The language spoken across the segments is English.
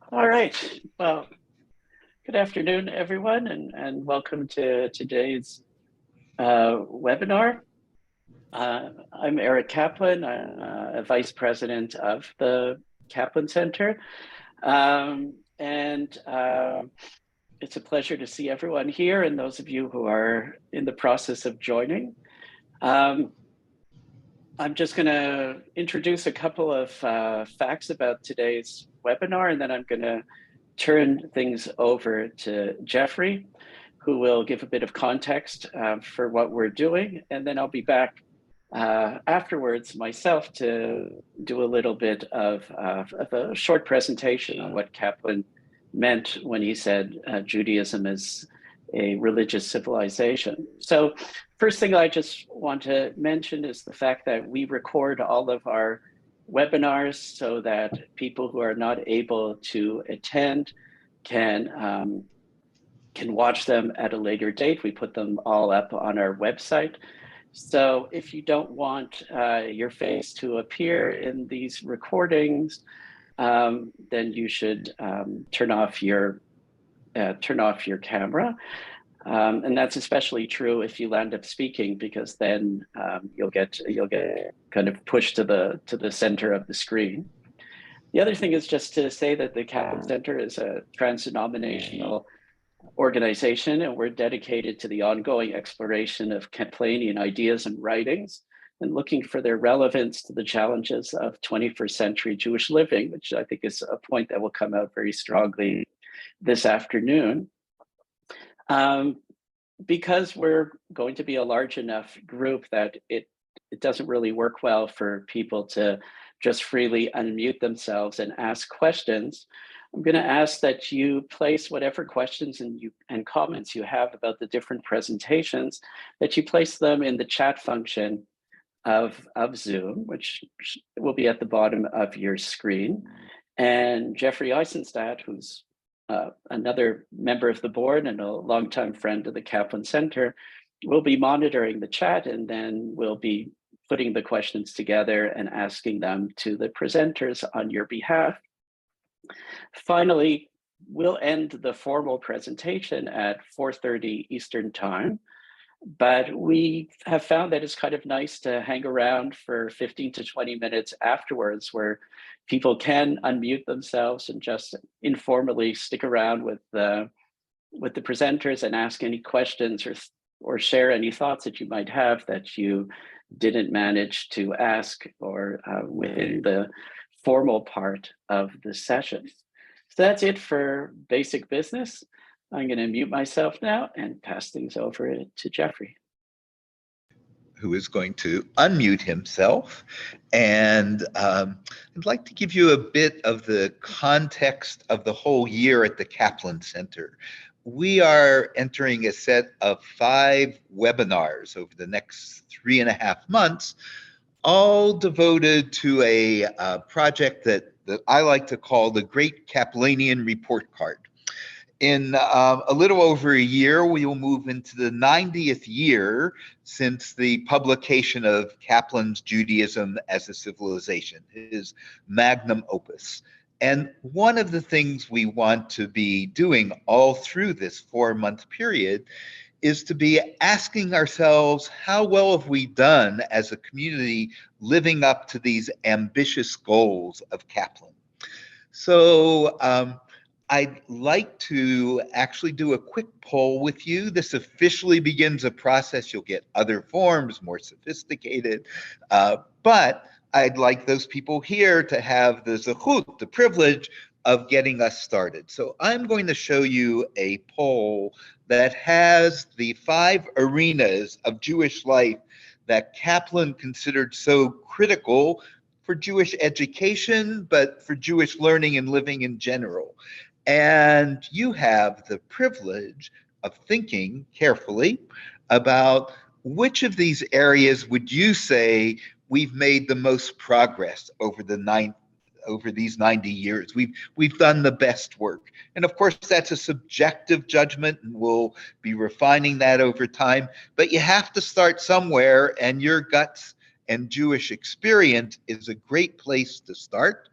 All right. Well, good afternoon, everyone, and welcome to today's webinar. I'm Eric Caplan, a vice president of the Caplan Center. And It's a pleasure to see everyone here and those of you who are in the process of joining. Um, I'm just going to introduce a couple of facts about today's webinar, and then I'm going to turn things over to Jeffrey, who will give a bit of context for what we're doing. And then I'll be back afterwards myself to do a little bit of a short presentation on what Caplan meant when he said Judaism is a religious civilization. So first thing I just want to mention is the fact that we record all of our webinars so that people who are not able to attend can watch them at a later date. We put them all up on our website. So if you don't want your face to appear in these recordings, then you should turn off your camera. And that's especially true if you land up speaking, because then you'll get kind of pushed to the center of the screen. The other thing is just to say that the Caplan Center is a trans-denominational organization, and we're dedicated to the ongoing exploration of Caplanian ideas and writings and looking for their relevance to the challenges of 21st century Jewish living, which I think is a point that will come out very strongly this afternoon. Because we're going to be a large enough group that it doesn't really work well for people to just freely unmute themselves and ask questions, I'm going to ask that you place whatever questions and comments you have about the different presentations, that you place them in the chat function of Zoom, which will be at the bottom of your screen. And Jeffrey Eisenstadt, who's another member of the board and a longtime friend of the Caplan Center, will be monitoring the chat, and then we'll be putting the questions together and asking them to the presenters on your behalf. Finally, we'll end the formal presentation at 4:30 Eastern Time, but we have found that it's kind of nice to hang around for 15 to 20 minutes afterwards, where people can unmute themselves and just informally stick around with the presenters and ask any questions or share any thoughts that you might have that you didn't manage to ask or within the formal part of the session. So that's it for basic business. I'm going to mute myself now and pass things over to Jeffrey, who is going to unmute himself. And I'd like to give you a bit of the context of the whole year at the Caplan Center. We are entering a set of 5 webinars over the next 3.5 months, all devoted to a project that I like to call the Great Caplanian Report Card. In a little over a year, we will move into the 90th year since the publication of Caplan's Judaism as a Civilization, his magnum opus. And one of the things we want to be doing all through this 4-month period is to be asking ourselves, how well have we done as a community living up to these ambitious goals of Caplan? So I'd like to actually do a quick poll with you. This officially begins a process. You'll get other forms, more sophisticated, but I'd like those people here to have the zechut, the privilege of getting us started. So I'm going to show you a poll that has the 5 arenas of Jewish life that Caplan considered so critical for Jewish education, but for Jewish learning and living in general. And you have the privilege of thinking carefully about which of these areas would you say we've made the most progress over these 90 years. We've done the best work. And of course, that's a subjective judgment, and we'll be refining that over time. But you have to start somewhere, and your guts and Jewish experience is a great place to start.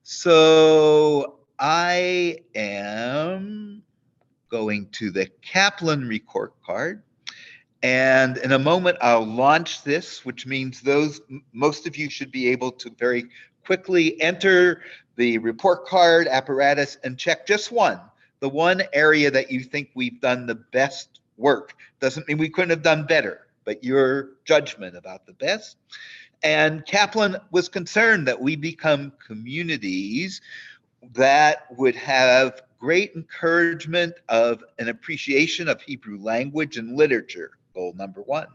So I am going to the Caplan report card. And in a moment, I'll launch this, which means most of you should be able to very quickly enter the report card apparatus and check just the one area that you think we've done the best work. Doesn't mean we couldn't have done better, but your judgment about the best. And Caplan was concerned that we become communities that would have great encouragement of an appreciation of Hebrew language and literature, goal number 1.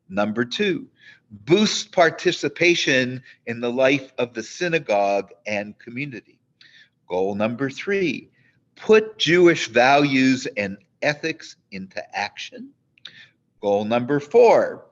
Number 2, boost participation in the life of the synagogue and community. Goal number 3, put Jewish values and ethics into action. Goal number 4,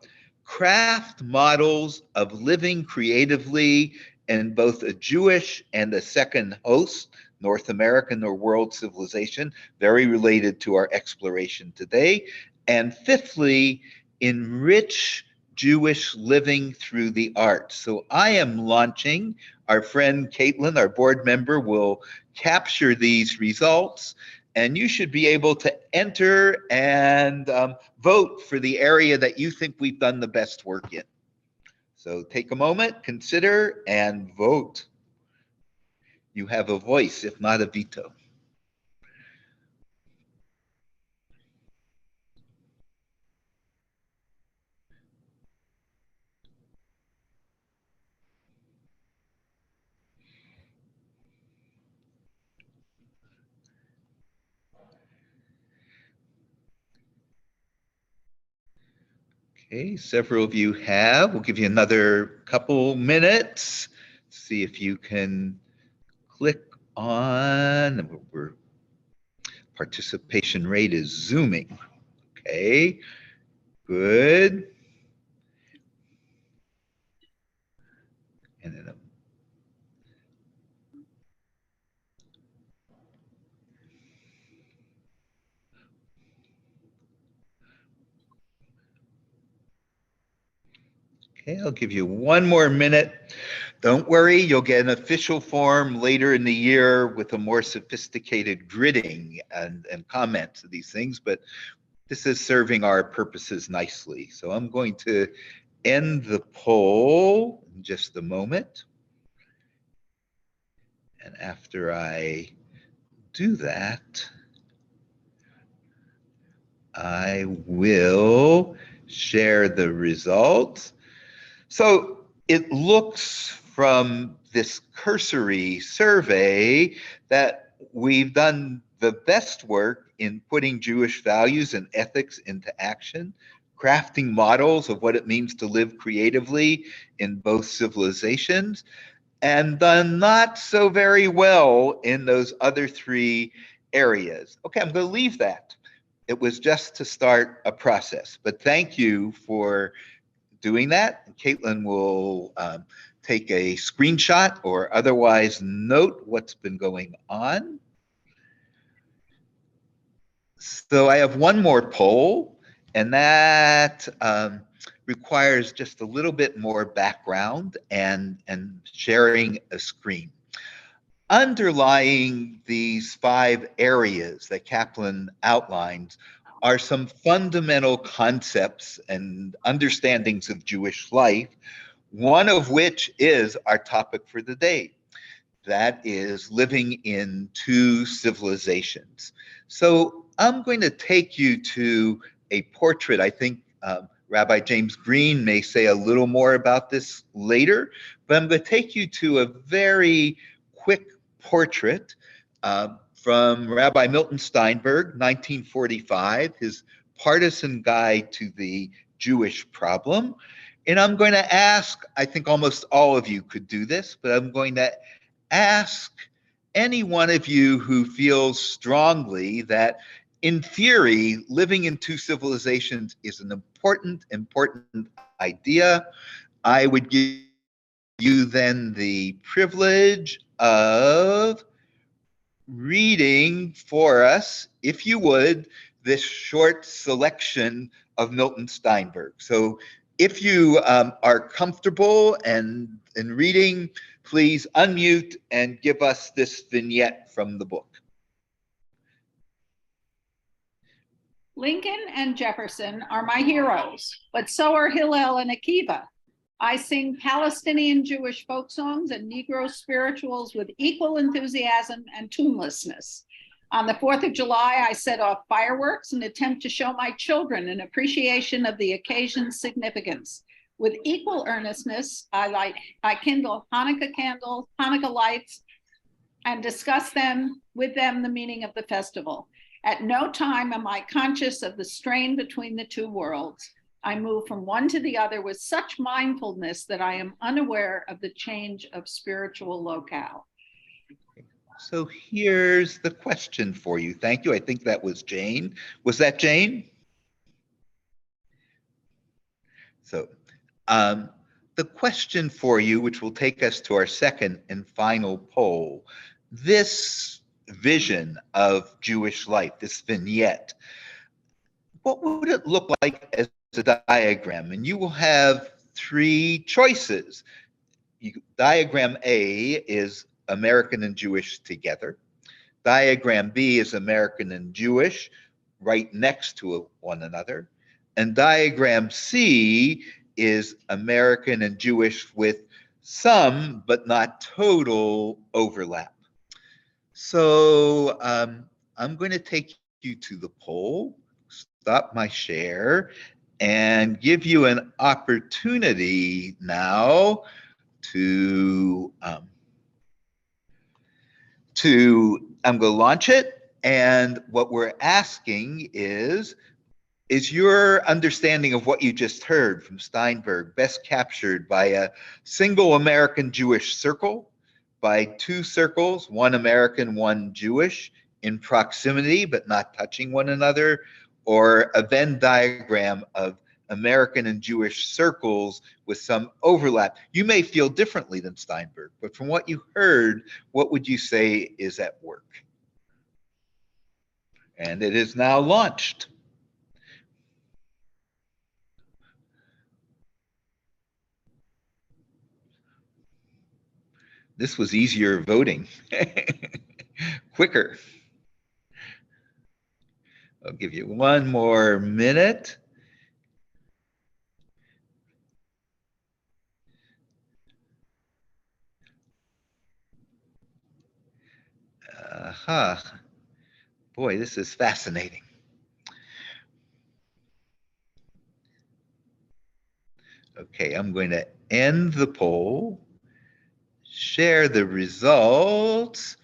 craft models of living creatively in both a Jewish and a second host, North American or world civilization, very related to our exploration today. And fifthly, enrich Jewish living through the arts. So I am launching, our friend Caplan, our board member, will capture these results, and you should be able to enter and vote for the area that you think we've done the best work in. So take a moment, consider, and vote. You have a voice, if not a veto. Okay, several of you have. We'll give you another couple minutes. See if you can click on. Participation rate is zooming. Okay, good. And then okay, I'll give you one more minute. Don't worry, you'll get an official form later in the year with a more sophisticated gridding and comments of these things, but this is serving our purposes nicely. So I'm going to end the poll in just a moment. And after I do that, I will share the results. So it looks from this cursory survey that we've done the best work in putting Jewish values and ethics into action, crafting models of what it means to live creatively in both civilizations, and done not so very well in those other 3 areas. Okay, I'm going to leave that. It was just to start a process, but thank you for doing that. Caplan will take a screenshot or otherwise note what's been going on. So I have one more poll, and that requires just a little bit more background and sharing a screen. Underlying these 5 areas that Caplan outlines are some fundamental concepts and understandings of Jewish life, one of which is our topic for the day. That is living in 2 civilizations. So I'm going to take you to a portrait. I think Rabbi James Greene may say a little more about this later, but I'm going to take you to a very quick portrait from Rabbi Milton Steinberg, 1945, his partisan guide to the Jewish problem. And I'm going to ask, I think almost all of you could do this, but I'm going to ask any one of you who feels strongly that in theory, living in 2 civilizations is an important idea. I would give you then the privilege of reading for us, if you would, this short selection of Milton Steinberg. So if you are comfortable and in reading, please unmute and give us this vignette from the book. Lincoln and Jefferson are my heroes, but so are Hillel and Akiva. I sing Palestinian Jewish folk songs and Negro spirituals with equal enthusiasm and tunelessness. On the 4th of July, I set off fireworks and attempt to show my children an appreciation of the occasion's significance. With equal earnestness, I kindle Hanukkah candles, Hanukkah lights, and discuss with them the meaning of the festival. At no time am I conscious of the strain between the two worlds. I move from one to the other with such mindfulness that I am unaware of the change of spiritual locale. So here's the question for you. Thank you. I think that was Jane. Was that Jane? So the question for you, which will take us to our second and final poll, this vision of Jewish life, this vignette, what would it look like as a diagram? And you will have three choices. Diagram A is American and Jewish together. Diagram B is American and Jewish right next to one another. And diagram C is American and Jewish with some, but not total overlap. So I'm going to take you to the poll, stop my share, and give you an opportunity now to I'm going to launch it. And what we're asking is your understanding of what you just heard from Steinberg best captured by a single American Jewish circle, by two circles, one American, one Jewish, in proximity but not touching one another, or a Venn diagram of American and Jewish circles with some overlap? You may feel differently than Steinberg, but from what you heard, what would you say is at work? And it is now launched. This was easier voting, quicker. I'll give you one more minute. Boy, this is fascinating. Okay, I'm going to end the poll, share the results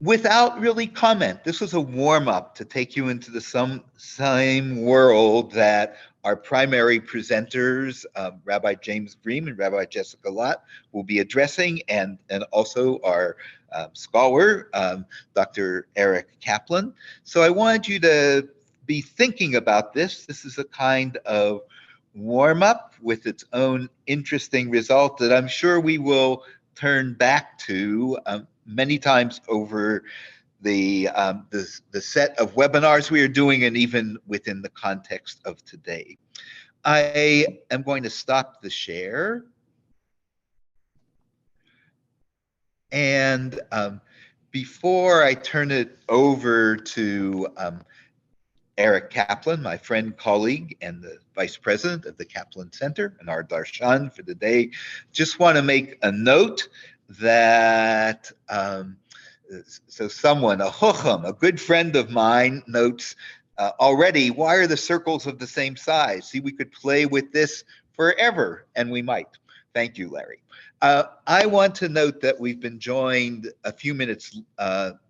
without really comment. This was a warm-up to take you into the same world that our primary presenters, Rabbi James Greene and Rabbi Jessica Lott, will be addressing, and also our scholar, Dr. Eric Caplan. So I wanted you to be thinking about this. This is a kind of warm-up with its own interesting result that I'm sure we will turn back to many times over the set of webinars we are doing, and even within the context of today. I am going to stop the share. And before I turn it over to Eric Caplan, my friend, colleague, and the vice president of the Caplan Center, and our darshan for the day, just want to make a note that so someone, a chocham, a good friend of mine, notes already, why are the circles of the same size? See, we could play with this forever, and we might. Thank you, Larry. I want to note that we've been joined a few minutes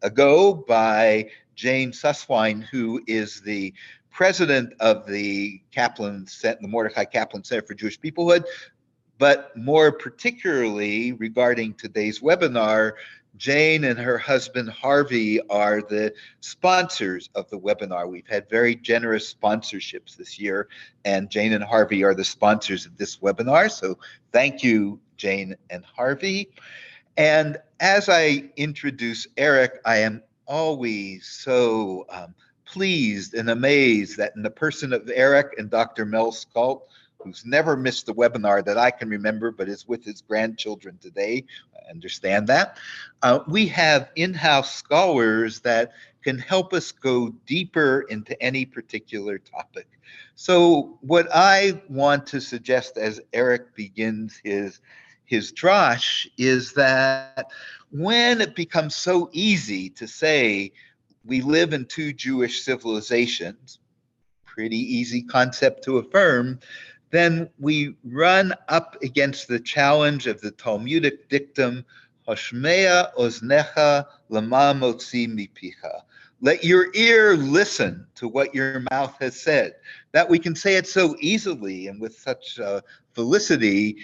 ago by Jane Susswine, who is the president of the Caplan, the Mordechai Caplan Center for Jewish Peoplehood, but more particularly regarding today's webinar, Jane and her husband Harvey are the sponsors of the webinar. We've had very generous sponsorships this year, and Jane and Harvey are the sponsors of this webinar. So thank you, Jane and Harvey. And as I introduce Eric, I am always so pleased and amazed that in the person of Eric and Dr. Mel Scalt, who's never missed a webinar that I can remember, but is with his grandchildren today. I understand that. We have in-house scholars that can help us go deeper into any particular topic. So what I want to suggest as Eric begins his drash is that when it becomes so easy to say we live in two Jewish civilizations, pretty easy concept to affirm, then we run up against the challenge of the Talmudic dictum, Hoshmea oznecha lama motzi mipicha. Let your ear listen to what your mouth has said. That we can say it so easily and with such felicity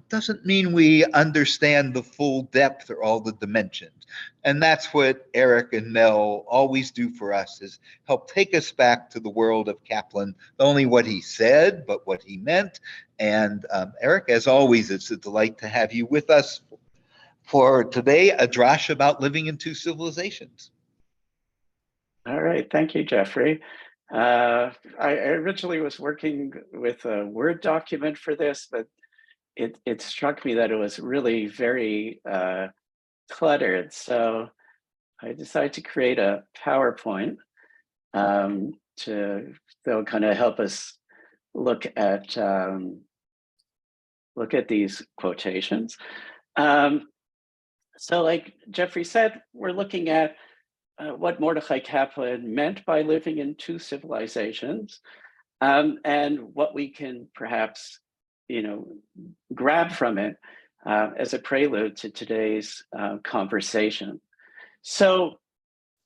doesn't mean we understand the full depth or all the dimensions. And that's what Eric and Mel always do for us, is help take us back to the world of Caplan, not only what he said, but what he meant. And Eric, as always, it's a delight to have you with us for today, a drash about living in two civilizations. All right, thank you, Jeffrey. I originally was working with a Word document for this, but it struck me that it was really very cluttered. So I decided to create a PowerPoint that'll kind of help us look at these quotations. So like Jeffrey said, we're looking at what Mordechai Caplan meant by living in two civilizations, and what we can perhaps, grab from it as a prelude to today's conversation. So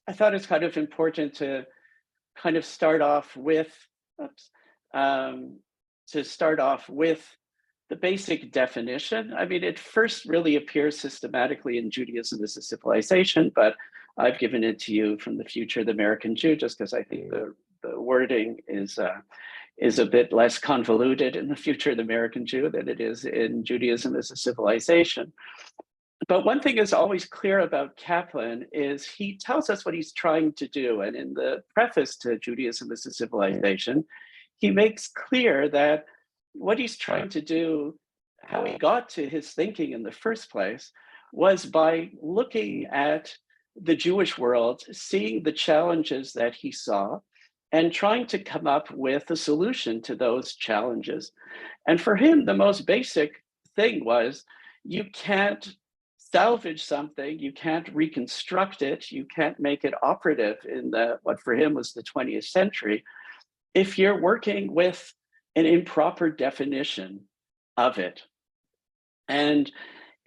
I thought it's kind of important to kind of start off with, the basic definition. I mean, it first really appears systematically in Judaism as a civilization, but I've given it to you from the Future of the American Jew, just because I think the wording is a bit less convoluted in the Future of the American Jew than it is in Judaism as a civilization. But one thing is always clear about Caplan is he tells us what he's trying to do. And in the preface to Judaism as a Civilization, he makes clear that what he's trying to do, how he got to his thinking in the first place, was by looking at the Jewish world, seeing the challenges that he saw, and trying to come up with a solution to those challenges. And for him, the most basic thing was, you can't salvage something, you can't reconstruct it, you can't make it operative in what for him was the 20th century, if you're working with an improper definition of it. And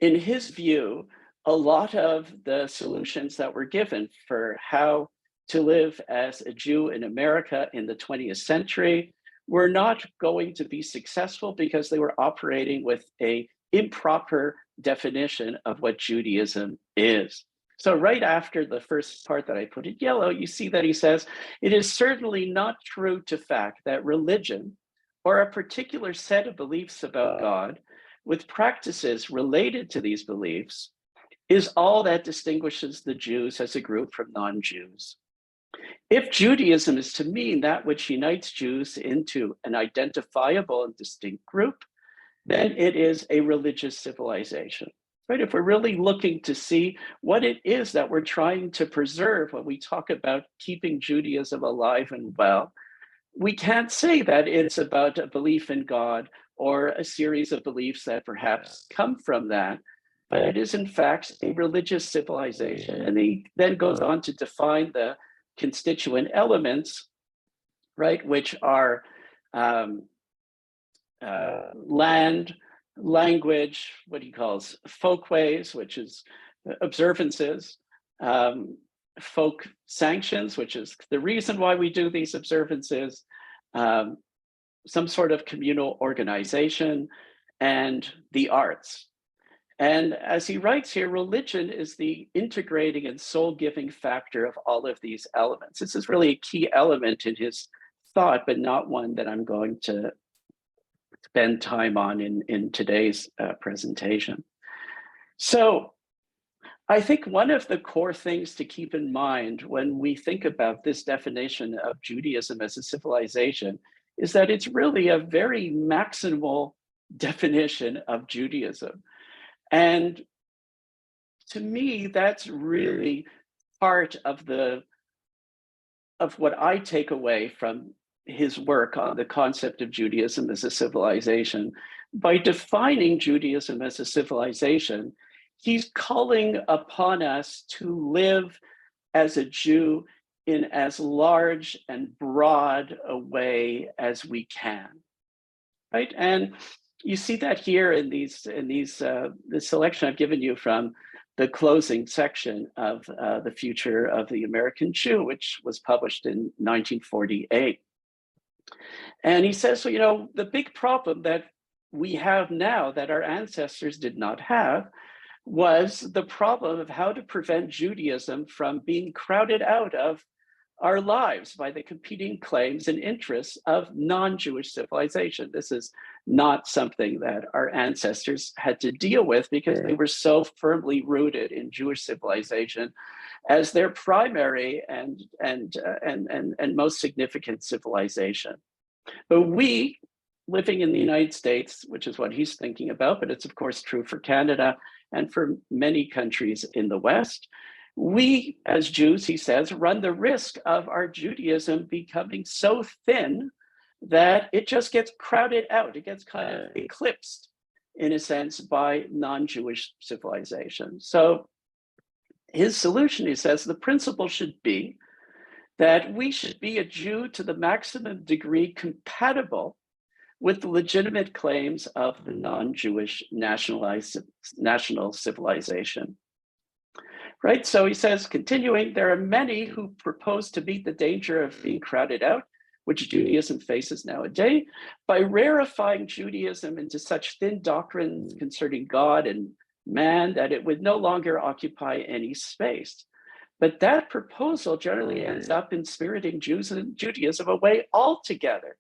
in his view, a lot of the solutions that were given for how to live as a Jew in America in the 20th century were not going to be successful because they were operating with an improper definition of what Judaism is. So right after the first part that I put in yellow, you see that he says, it is certainly not true to fact that religion or a particular set of beliefs about God with practices related to these beliefs is all that distinguishes the Jews as a group from non-Jews. If Judaism is to mean that which unites Jews into an identifiable and distinct group, then it is a religious civilization, right? If we're really looking to see what it is that we're trying to preserve when we talk about keeping Judaism alive and well, we can't say that it's about a belief in God or a series of beliefs that perhaps come from that, but it is in fact a religious civilization. And he then goes on to define the constituent elements, right, which are land, language, what he calls folkways, which is observances, folk sanctions, which is the reason why we do these observances, some sort of communal organization, and the arts. And as he writes here, religion is the integrating and soul-giving factor of all of these elements. This is really a key element in his thought, but not one that I'm going to spend time on in today's presentation. So I think one of the core things to keep in mind when we think about this definition of Judaism as a civilization is that it's really a very maximal definition of Judaism. And to me, that's really part of what I take away from his work on the concept of Judaism as a civilization. By defining Judaism as a civilization, he's calling upon us to live as a Jew in as large and broad a way as we can, right? And you see that here in the selection I've given you from the closing section of The Future of the American Jew, which was published in 1948. And he says, so, you know, the big problem that we have now that our ancestors did not have was the problem of how to prevent Judaism from being crowded out of our lives by the competing claims and interests of non-Jewish civilization. This is not something that our ancestors had to deal with because they were so firmly rooted in Jewish civilization as their primary and most significant civilization. But we, living in the United States, which is what he's thinking about, but it's of course true for Canada and for many countries in the West, we as Jews, he says, run the risk of our Judaism becoming so thin that it just gets crowded out. It gets kind of eclipsed, in a sense, by non-Jewish civilization. So his solution, he says, the principle should be that we should be a Jew to the maximum degree compatible with the legitimate claims of the non-Jewish national civilization. Right, so he says, continuing, there are many who propose to meet the danger of being crowded out, which Judaism faces nowadays, by rarefying Judaism into such thin doctrines concerning God and man that it would no longer occupy any space. But that proposal generally ends up inspiriting Judaism away altogether.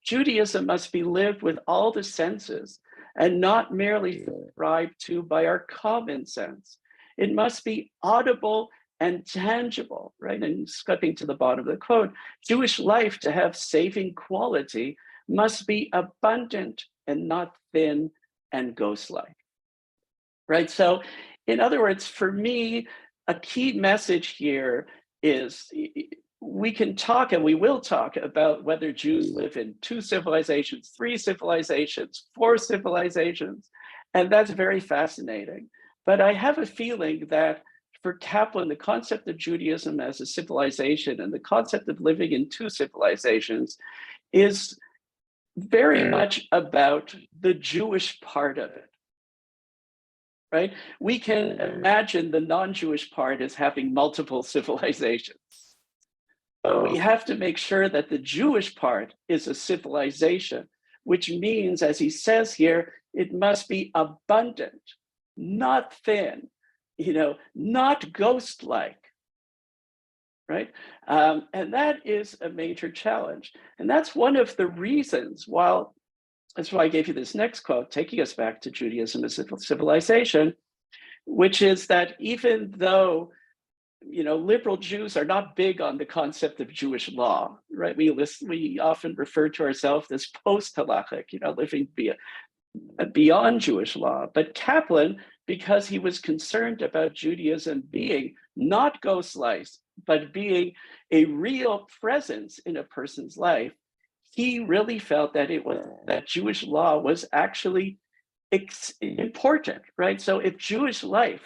Judaism must be lived with all the senses and not merely subscribed to by our common sense. It must be audible and tangible, right? And skipping to the bottom of the quote, Jewish life to have saving quality must be abundant and not thin and ghost-like, right? So in other words, for me, a key message here is we can talk and we will talk about whether Jews live in 2 civilizations, 3 civilizations, 4 civilizations, and that's very fascinating. But I have a feeling that for Caplan, the concept of Judaism as a civilization and the concept of living in 2 civilizations is very much about the Jewish part of it, right? We can imagine the non-Jewish part as having multiple civilizations. But we have to make sure that the Jewish part is a civilization, which means, as he says here, it must be abundant, not thin, you know, not ghost-like, right? And that is a major challenge. And that's one of the reasons that's why I gave you this next quote, taking us back to Judaism as a civilization, which is that even though, you know, liberal Jews are not big on the concept of Jewish law, right? We often refer to ourselves as post-halachic, you know, living beyond Jewish law. But Caplan, because he was concerned about Judaism being not ghost-like, but being a real presence in a person's life, he really felt that that Jewish law was actually important, right? So if Jewish life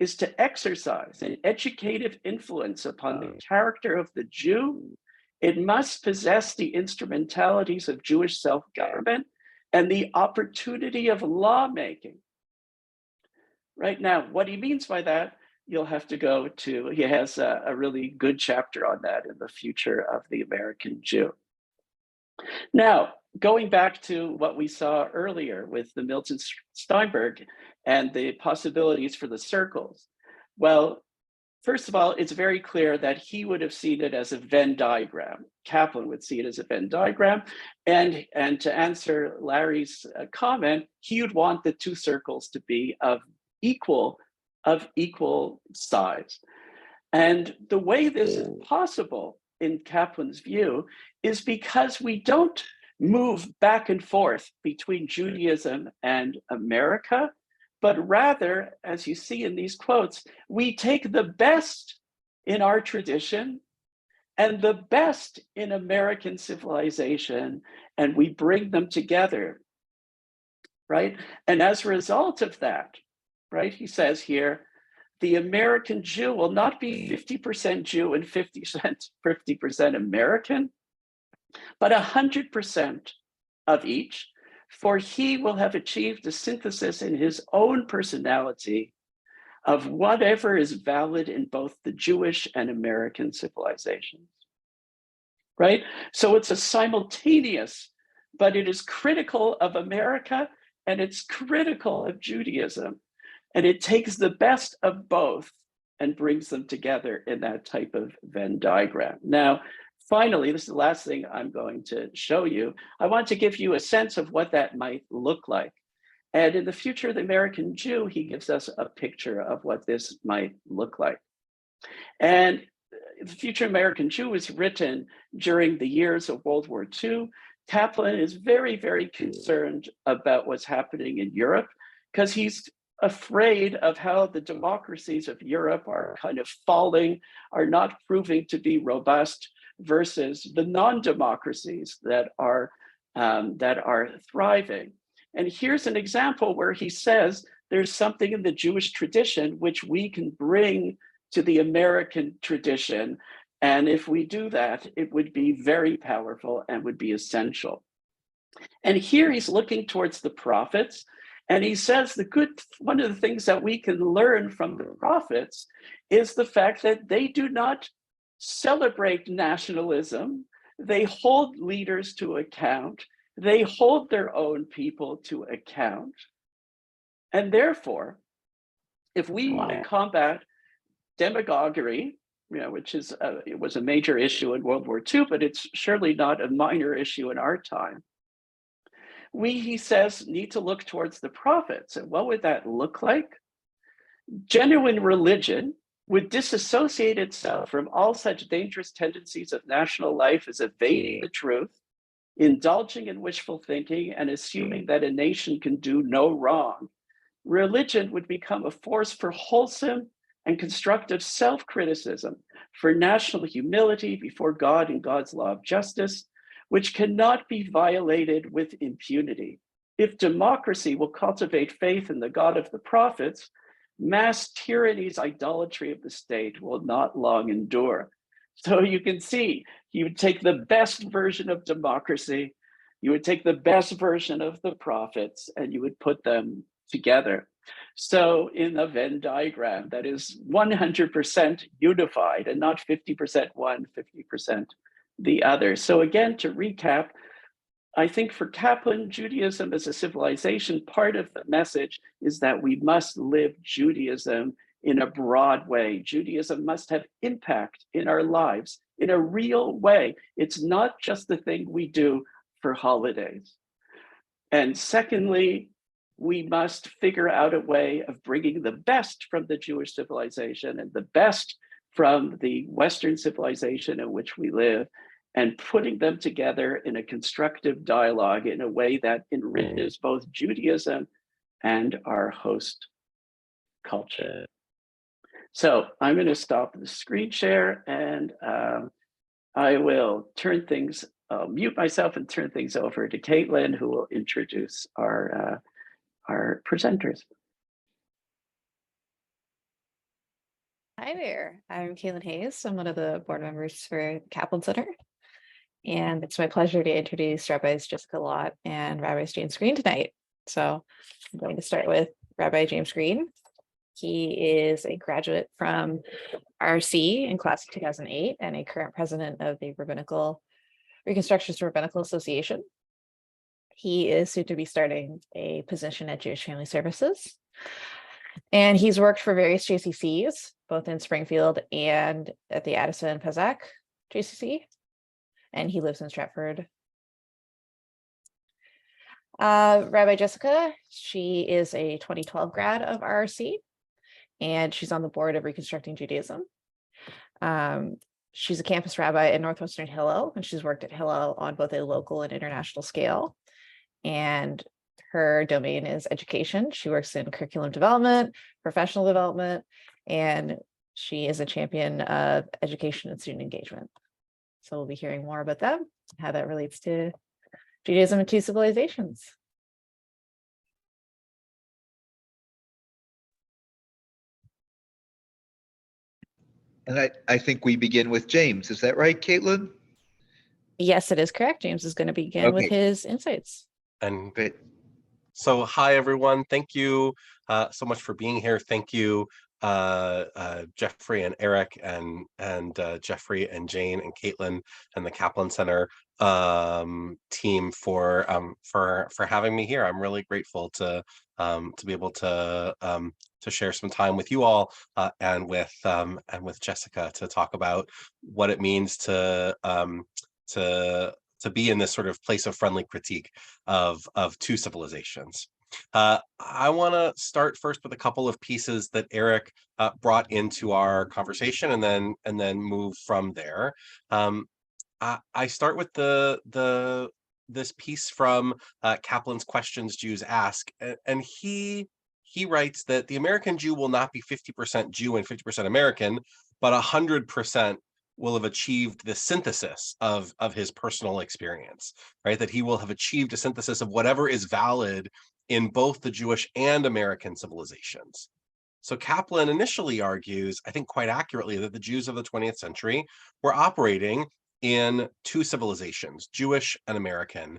is to exercise an educative influence upon the character of the Jew, it must possess the instrumentalities of Jewish self-government and the opportunity of lawmaking. Right now, what he means by that, you'll have to go to, he has a really good chapter on that in The Future of the American Jew. Now, going back to what we saw earlier with the Milton Steinberg and the possibilities for the circles. Well, first of all, it's very clear that he would have seen it as a Venn diagram. Caplan would see it as a Venn diagram. And to answer Larry's comment, he would want the 2 circles to be of equal size. And the way this is possible in Caplan's view is because we don't move back and forth between Judaism and America, but rather, as you see in these quotes, we take the best in our tradition and the best in American civilization, and we bring them together, right? And as a result of that, right, he says here, the American Jew will not be 50% Jew and 50% American, but 100% of each, for he will have achieved a synthesis in his own personality of whatever is valid in both the Jewish and American civilizations, right? So it's a simultaneous, but it is critical of America and it's critical of Judaism. And it takes the best of both and brings them together in that type of Venn diagram. Now, finally, this is the last thing I'm going to show you. I want to give you a sense of what that might look like. And in the future of the American Jew, he gives us a picture of what this might look like. And the future American Jew was written during the years of World War II. Caplan is very, very concerned about what's happening in Europe because he's afraid of how the democracies of Europe are kind of falling, are not proving to be robust versus the non-democracies that are thriving. And here's an example where he says there's something in the Jewish tradition which we can bring to the American tradition. And if we do that, it would be very powerful and would be essential. And here he's looking towards the prophets. And he says one of the things that we can learn from the prophets is the fact that they do not celebrate nationalism. They hold leaders to account. They hold their own people to account. And therefore, if we want to combat demagoguery, which is it was a major issue in World War II, but it's surely not a minor issue in our time. We, he says, need to look towards the prophets. And what would that look like? Genuine religion would disassociate itself from all such dangerous tendencies of national life as evading the truth, indulging in wishful thinking, and assuming that a nation can do no wrong. Religion would become a force for wholesome and constructive self-criticism, for national humility before God and God's law of justice, which cannot be violated with impunity. If democracy will cultivate faith in the God of the prophets, mass tyranny's idolatry of the state will not long endure. So you can see, you would take the best version of democracy, you would take the best version of the prophets, and you would put them together. So in a Venn diagram that is 100% unified and not 50% one, 50% the other. So again, to recap, I think for Caplan, Judaism as a civilization, part of the message is that we must live Judaism in a broad way. Judaism must have impact in our lives in a real way. It's not just the thing we do for holidays. And secondly, we must figure out a way of bringing the best from the Jewish civilization and the best from the Western civilization in which we live, and putting them together in a constructive dialogue in a way that enriches both Judaism and our host culture. So I'm going to stop the screen share, and I will mute myself and turn things over to Caitlin, who will introduce our presenters. Hi there, I'm Caitlin Hayes. I'm one of the board members for Caplan Center. And it's my pleasure to introduce Rabbis Jessica Lott and Rabbis James Greene tonight. So I'm going to start with Rabbi James Greene. He is a graduate from RC in class of 2008 and a current president of the Reconstructionist Rabbinical Association. He is soon to be starting a position at Jewish Family Services. And he's worked for various JCCs, both in Springfield and at the Addison Pezak JCC. And he lives in Stratford. Rabbi Jessica, she is a 2012 grad of RRC, and she's on the board of Reconstructing Judaism. She's a campus rabbi at Northwestern Hillel, and she's worked at Hillel on both a local and international scale. And her domain is education. She works in curriculum development, professional development, and she is a champion of education and student engagement. So we'll be hearing more about them, how that relates to Judaism and two civilizations. And I think we begin with James. Is that right, Caitlin? Yes, it is correct. James is going to begin with his insights. And Great. so, hi, everyone. Thank you so much for being here. Thank you, Jeffrey and Eric and Jeffrey and Jane and Caitlin and the Caplan Center team for having me here. I'm really grateful to be able to share some time with you all and with Jessica to talk about what it means to be in this sort of place of friendly critique of two civilizations. I want to start first with a couple of pieces that Eric brought into our conversation, and then move from there. I start with this piece from Caplan's Questions Jews Ask, and he writes that the American Jew will not be 50% Jew and 50% American, but 100% will have achieved the synthesis of his personal experience, right? That he will have achieved a synthesis of whatever is valid in both the Jewish and American civilizations. So Caplan initially argues, I think quite accurately, that the Jews of the 20th century were operating in two civilizations, Jewish and American,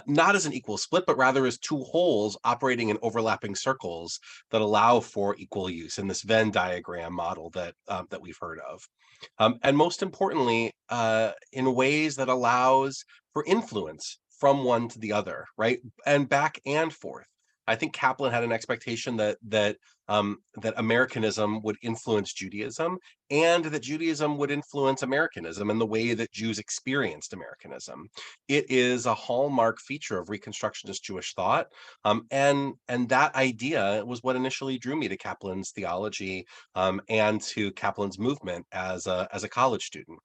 not as an equal split, but rather as two wholes operating in overlapping circles that allow for equal use in this Venn diagram model that we've heard of. And most importantly, in ways that allows for influence from one to the other, right? And back and forth. I think Caplan had an expectation that Americanism would influence Judaism, and that Judaism would influence Americanism in the way that Jews experienced Americanism. It is a hallmark feature of Reconstructionist Jewish thought, and that idea was what initially drew me to Caplan's theology and to Caplan's movement as a college student.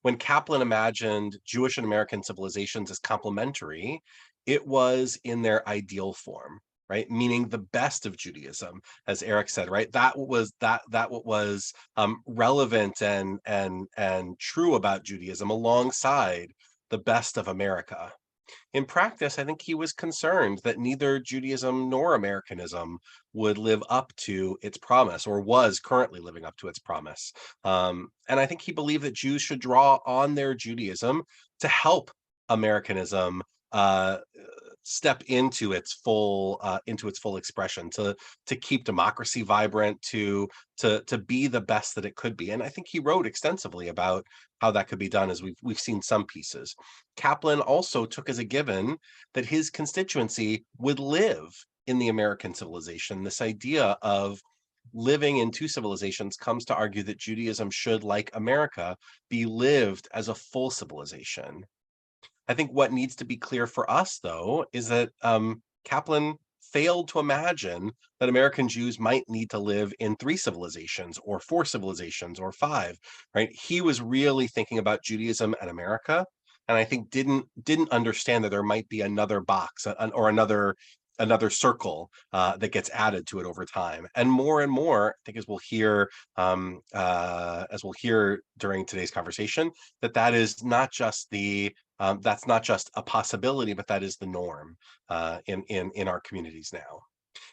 When Caplan imagined Jewish and American civilizations as complementary, it was in their ideal form, right? Meaning the best of Judaism, as Eric said, right? That what was relevant and true about Judaism alongside the best of America. In practice, I think he was concerned that neither Judaism nor Americanism would live up to its promise, or was currently living up to its promise. And I think he believed that Jews should draw on their Judaism to help Americanism step into its full expression, to keep democracy vibrant, to be the best that it could be. And I think he wrote extensively about how that could be done, as we've seen some pieces. Caplan also took as a given that his constituency would live in the American civilization. This idea of living in two civilizations comes to argue that Judaism should, like America, be lived as a full civilization. I think what needs to be clear for us, though, is that Caplan failed to imagine that American Jews might need to live in 3 civilizations or 4 civilizations or 5, right? He was really thinking about Judaism and America, and I think didn't understand that there might be another box or another circle that gets added to it over time. And more, I think, as we'll hear during today's conversation, that is not just that's not just a possibility, but that is the norm in our communities now.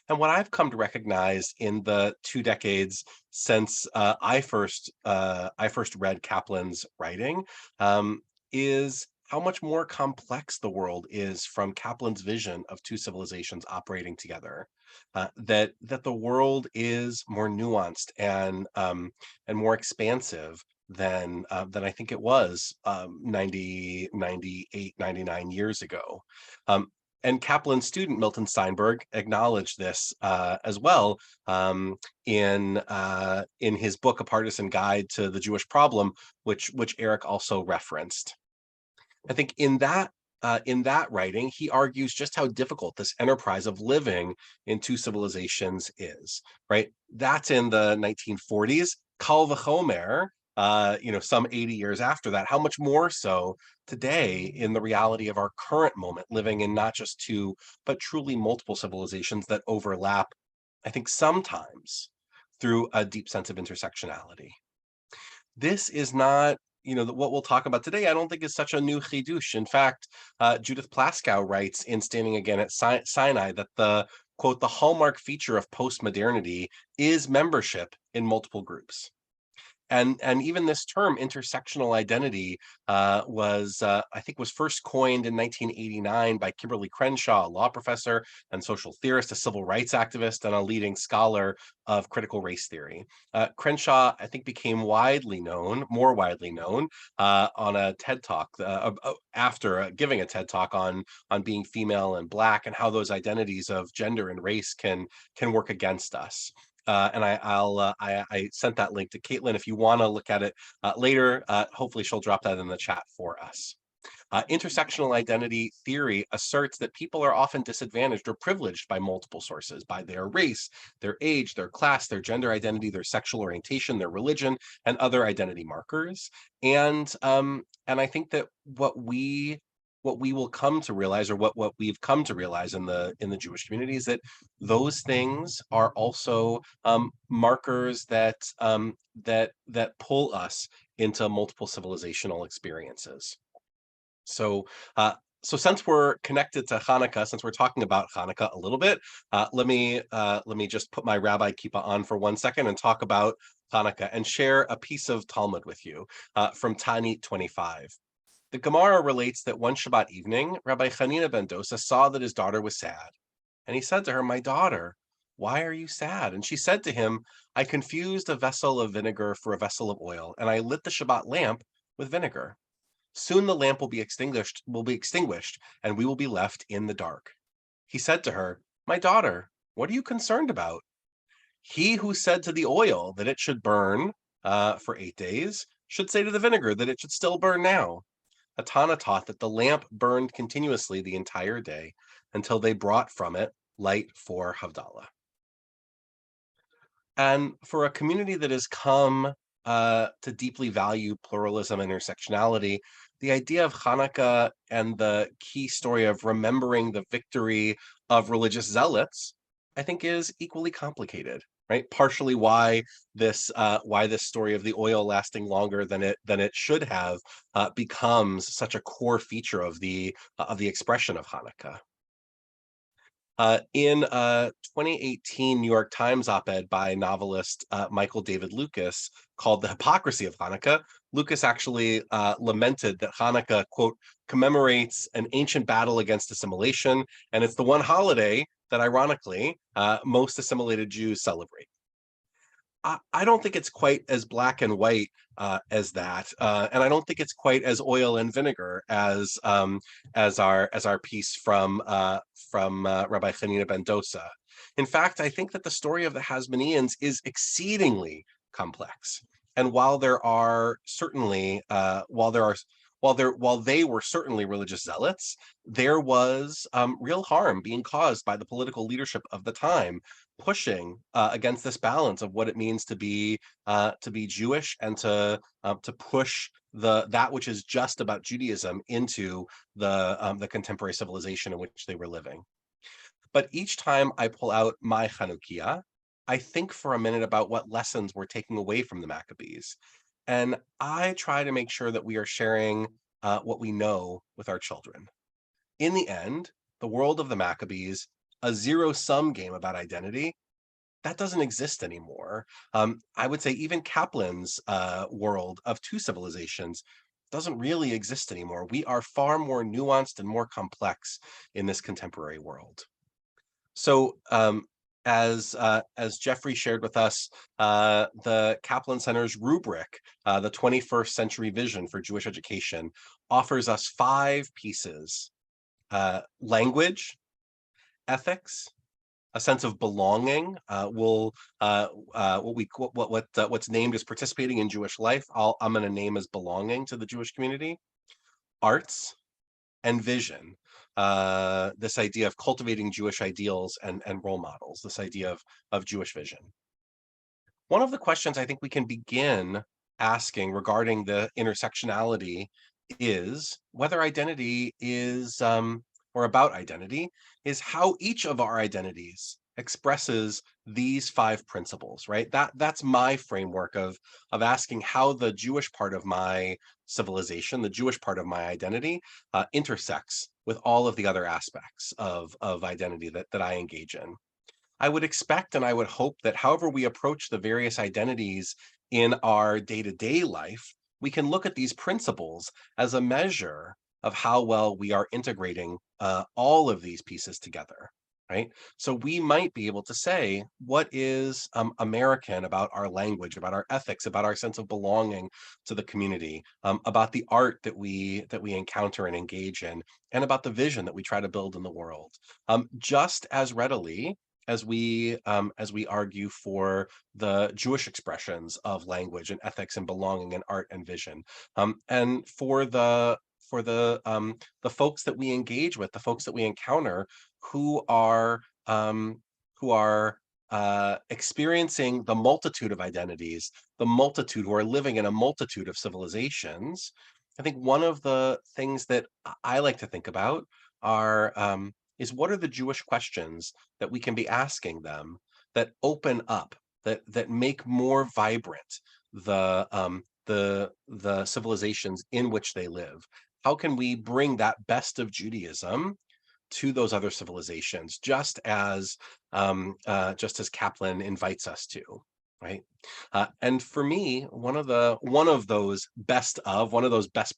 And what I've come to recognize in the 2 decades since I first read Caplan's writing is how much more complex the world is from Caplan's vision of 2 civilizations operating together. That the world is more nuanced and more expansive than I think it was 90, 98, 99 years ago. And Caplan's student, Milton Steinberg, acknowledged this as well in his book, A Partisan Guide to the Jewish Problem, which Eric also referenced. I think in that writing, he argues just how difficult this enterprise of living in 2 civilizations is, right? That's in the 1940s. Kal v'chomer some 80 years after that, how much more so today in the reality of our current moment, living in not just two, but truly multiple civilizations that overlap, I think sometimes through a deep sense of intersectionality. This is not, what we'll talk about today, I don't think is such a new chidush. In fact, Judith Plaskow writes in Standing Again at Sinai that the, quote, the hallmark feature of postmodernity is membership in multiple groups. And even this term intersectional identity was first coined in 1989 by Kimberly Crenshaw, a law professor and social theorist, a civil rights activist, and a leading scholar of critical race theory. Crenshaw, I think, became more widely known on a TED Talk after giving a TED Talk on being female and Black and how those identities of gender and race can work against us. And I sent that link to Caitlin if you want to look at it later. Hopefully she'll drop that in the chat for us. Intersectional identity theory asserts that people are often disadvantaged or privileged by multiple sources, by their race, their age, their class, their gender identity, their sexual orientation, their religion, and other identity markers. And I think that what we will come to realize, or what we've come to realize in the Jewish community, is that those things are also markers that pull us into multiple civilizational experiences. So since we're connected to Hanukkah, since we're talking about Hanukkah a little bit, let me just put my Rabbi Kippah on for 1 second and talk about Hanukkah and share a piece of Talmud with you from Ta'anit 25. The Gemara relates that one Shabbat evening, Rabbi Hanina ben Dosa saw that his daughter was sad. And he said to her, "My daughter, why are you sad?" And she said to him, "I confused a vessel of vinegar for a vessel of oil, and I lit the Shabbat lamp with vinegar. Soon the lamp will be extinguished, and we will be left in the dark." He said to her, "My daughter, what are you concerned about? He who said to the oil that it should burn for 8 days should say to the vinegar that it should still burn now." Atana taught that the lamp burned continuously the entire day until they brought from it light for Havdalah. And for a community that has come to deeply value pluralism and intersectionality, the idea of Hanukkah and the key story of remembering the victory of religious zealots, I think, is equally complicated. Right, partially why this story of the oil lasting longer than it should have becomes such a core feature of the expression of Hanukkah. In a 2018 New York Times op-ed by novelist Michael David Lucas called "The Hypocrisy of Hanukkah," Lucas actually lamented that Hanukkah, quote, commemorates an ancient battle against assimilation, and it's the one holiday that, ironically, most assimilated Jews celebrate. I don't think it's quite as black and white as that, and I don't think it's quite as oil and vinegar as our piece from Rabbi Hanina ben Dosa. In fact, I think that the story of the Hasmoneans is exceedingly complex, and while they were certainly religious zealots, there was real harm being caused by the political leadership of the time, pushing against this balance of what it means to be Jewish and to push that which is just about Judaism into the contemporary civilization in which they were living. But each time I pull out my Chanukiah, I think for a minute about what lessons we're taking away from the Maccabees, and I try to make sure that we are sharing what we know with our children. In the end, the world of the Maccabees, a zero-sum game about identity, that doesn't exist anymore. I would say even Caplan's world of two civilizations doesn't really exist anymore. We are far more nuanced and more complex in this contemporary world. So as Jeffrey shared with us, the Caplan Center's rubric, the 21st Century Vision for Jewish Education, offers us 5 pieces: language, ethics, a sense of belonging. What's named as participating in Jewish life, I'm going to name as belonging to the Jewish community. Arts and vision. This idea of cultivating Jewish ideals and role models. This idea of Jewish vision. One of the questions I think we can begin asking regarding the intersectionality is whether identity is, or about identity, is how each of our identities expresses these 5 principles, right? That's my framework of asking how the Jewish part of my civilization, the Jewish part of my identity, intersects with all of the other aspects of identity that I engage in. I would expect and I would hope that however we approach the various identities in our day-to-day life, we can look at these principles as a measure of how well we are integrating all of these pieces together, right? So we might be able to say, what is American about our language, about our ethics, about our sense of belonging to the community, about the art that we encounter and engage in, and about the vision that we try to build in the world. Just as readily as we argue for the Jewish expressions of language and ethics and belonging and art and vision, and for the folks that we engage with, the folks that we encounter who are experiencing the multitude of identities, the multitude who are living in a multitude of civilizations. I think one of the things that I like to think about are is what are the Jewish questions that we can be asking them that open up, that make more vibrant the civilizations in which they live? How can we bring that best of Judaism to those other civilizations, just as Caplan invites us to, right? And for me, one of those best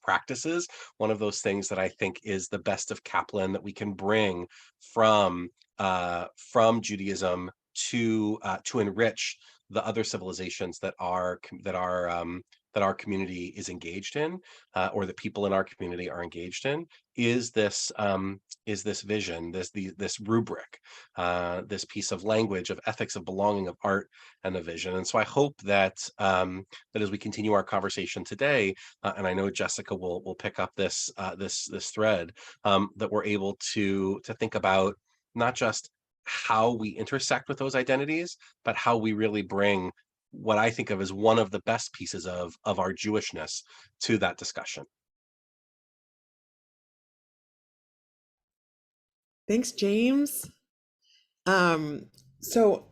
practices, one of those things that I think is the best of Caplan that we can bring from Judaism to enrich the other civilizations that our community is engaged in, or the people in our community are engaged in, is this vision, this rubric, this piece of language, of ethics, of belonging, of art, and of vision. And so I hope that as we continue our conversation today, and I know Jessica will pick up this thread, that we're able to think about not just how we intersect with those identities, but how we really bring what I think of as one of the best pieces of our Jewishness to that discussion. Thanks, James. So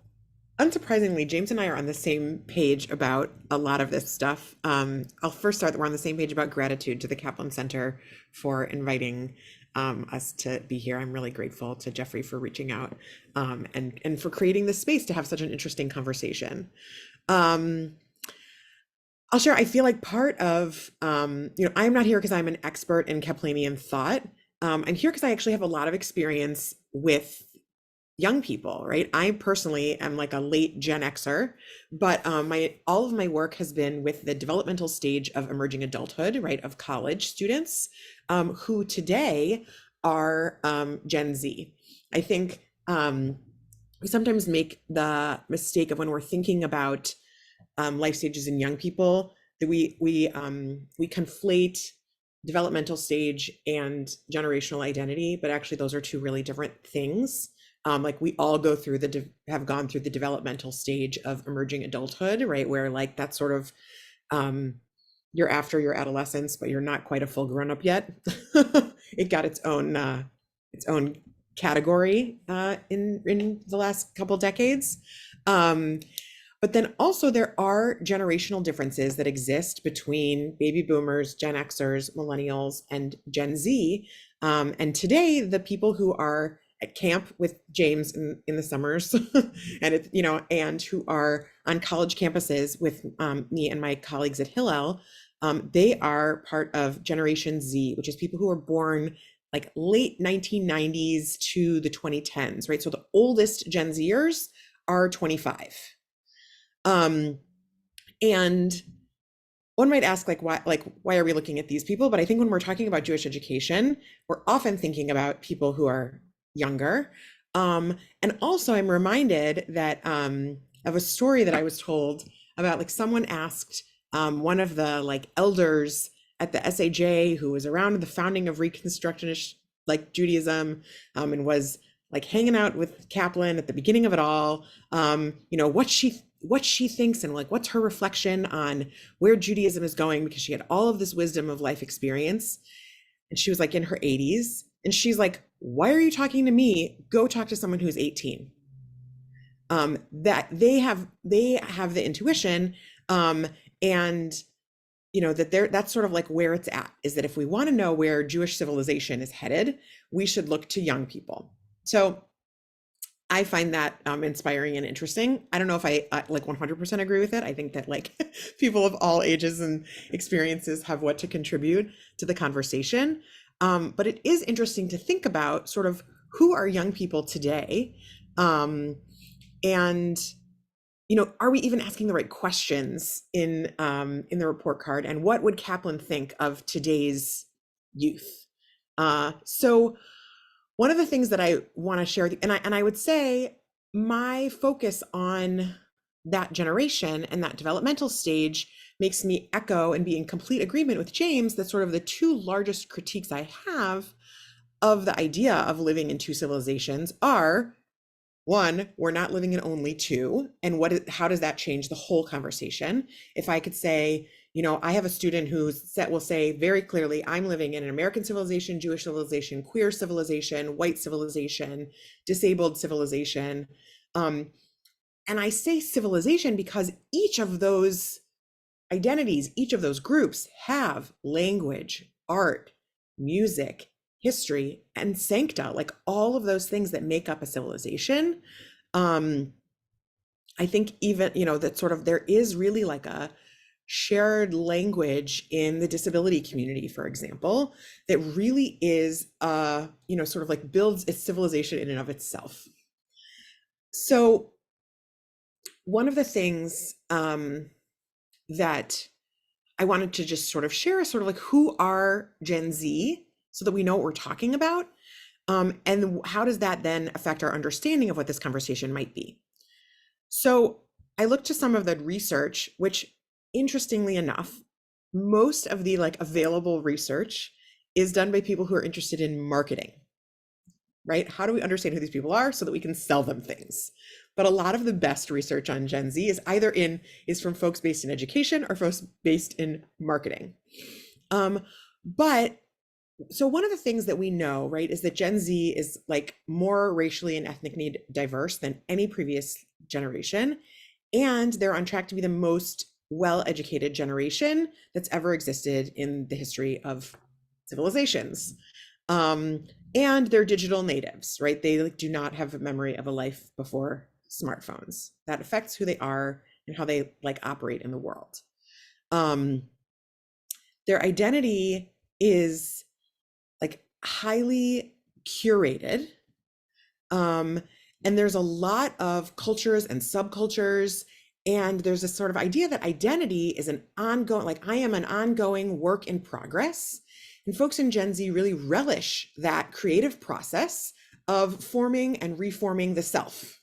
unsurprisingly, James and I are on the same page about a lot of this stuff. I'll first start that we're on the same page about gratitude to the Caplan Center for inviting us to be here. I'm really grateful to Jeffrey for reaching out, and for creating this space to have such an interesting conversation. I'll share, I feel like part of, I'm not here because I'm an expert in Kaplanian thought. I'm here because I actually have a lot of experience with young people, right? I personally am like a late Gen Xer, but all of my work has been with the developmental stage of emerging adulthood, right? Of college students, who today are Gen Z. I think we sometimes make the mistake of, when we're thinking about life stages in young people, that we conflate developmental stage and generational identity, but actually those are two really different things. Like we all have gone through the developmental stage of emerging adulthood, right? Where like that's sort of, you're after your adolescence, but you're not quite a full grown up yet. It got its own category in the last couple decades. But then also there are generational differences that exist between baby boomers, Gen Xers, millennials, and Gen Z. And today, the people who are at camp with James in the summers, and who are on college campuses with me and my colleagues at Hillel, they are part of Generation Z, which is people who are born like late 1990s to the 2010s, right? So the oldest Gen Zers are 25. And one might ask, why are we looking at these people? But I think when we're talking about Jewish education, we're often thinking about people who are younger. And also I'm reminded that of a story that I was told about, like, someone asked one of the elders at the SAJ, who was around the founding of Reconstructionist Judaism, and was hanging out with Caplan at the beginning of it all, what she what she thinks and like what's her reflection on where Judaism is going, because she had all of this wisdom of life experience. And she was like in her 80s. And she's like, why are you talking to me? Go talk to someone who's 18. That they have the intuition, and that's sort of like where it's at, is that if we want to know where Jewish civilization is headed, we should look to young people. So I find that inspiring and interesting. I don't know if I like 100% agree with it. I think that like people of all ages and experiences have what to contribute to the conversation. But it is interesting to think about sort of who are young people today, and are we even asking the right questions in the report card, and what would Caplan think of today's youth? So one of the things that I want to share, and I would say my focus on that generation and that developmental stage makes me echo and be in complete agreement with James that sort of the two largest critiques I have of the idea of living in two civilizations are, one, we're not living in only two, and how does that change the whole conversation? If I could say, I have a student who will say very clearly, I'm living in an American civilization, Jewish civilization, queer civilization, white civilization, disabled civilization. And I say civilization because each of those identities, each of those groups have language, art, music, history, and sancta, like all of those things that make up a civilization. I think even, that sort of there is really like a shared language in the disability community, for example, that really is, sort of like builds its civilization in and of itself. So one of the things that I wanted to just sort of share is sort of like, who are Gen Z, so that we know what we're talking about, and how does that then affect our understanding of what this conversation might be. So I looked to some of the research, which interestingly enough, most of the like available research is done by people who are interested in marketing, right? How do we understand who these people are so that we can sell them things? But a lot of the best research on Gen Z is from folks based in education or folks based in marketing. So one of the things that we know, right, is that Gen Z is like more racially and ethnically diverse than any previous generation. And they're on track to be the most well-educated generation that's ever existed in the history of civilizations. And they're digital natives, right? They do not have a memory of a life before smartphones. That affects who they are and how they operate in the world. Their identity is highly curated. And there's a lot of cultures and subcultures. And there's this sort of idea that identity is an ongoing, I am an ongoing work in progress. And folks in Gen Z really relish that creative process of forming and reforming the self,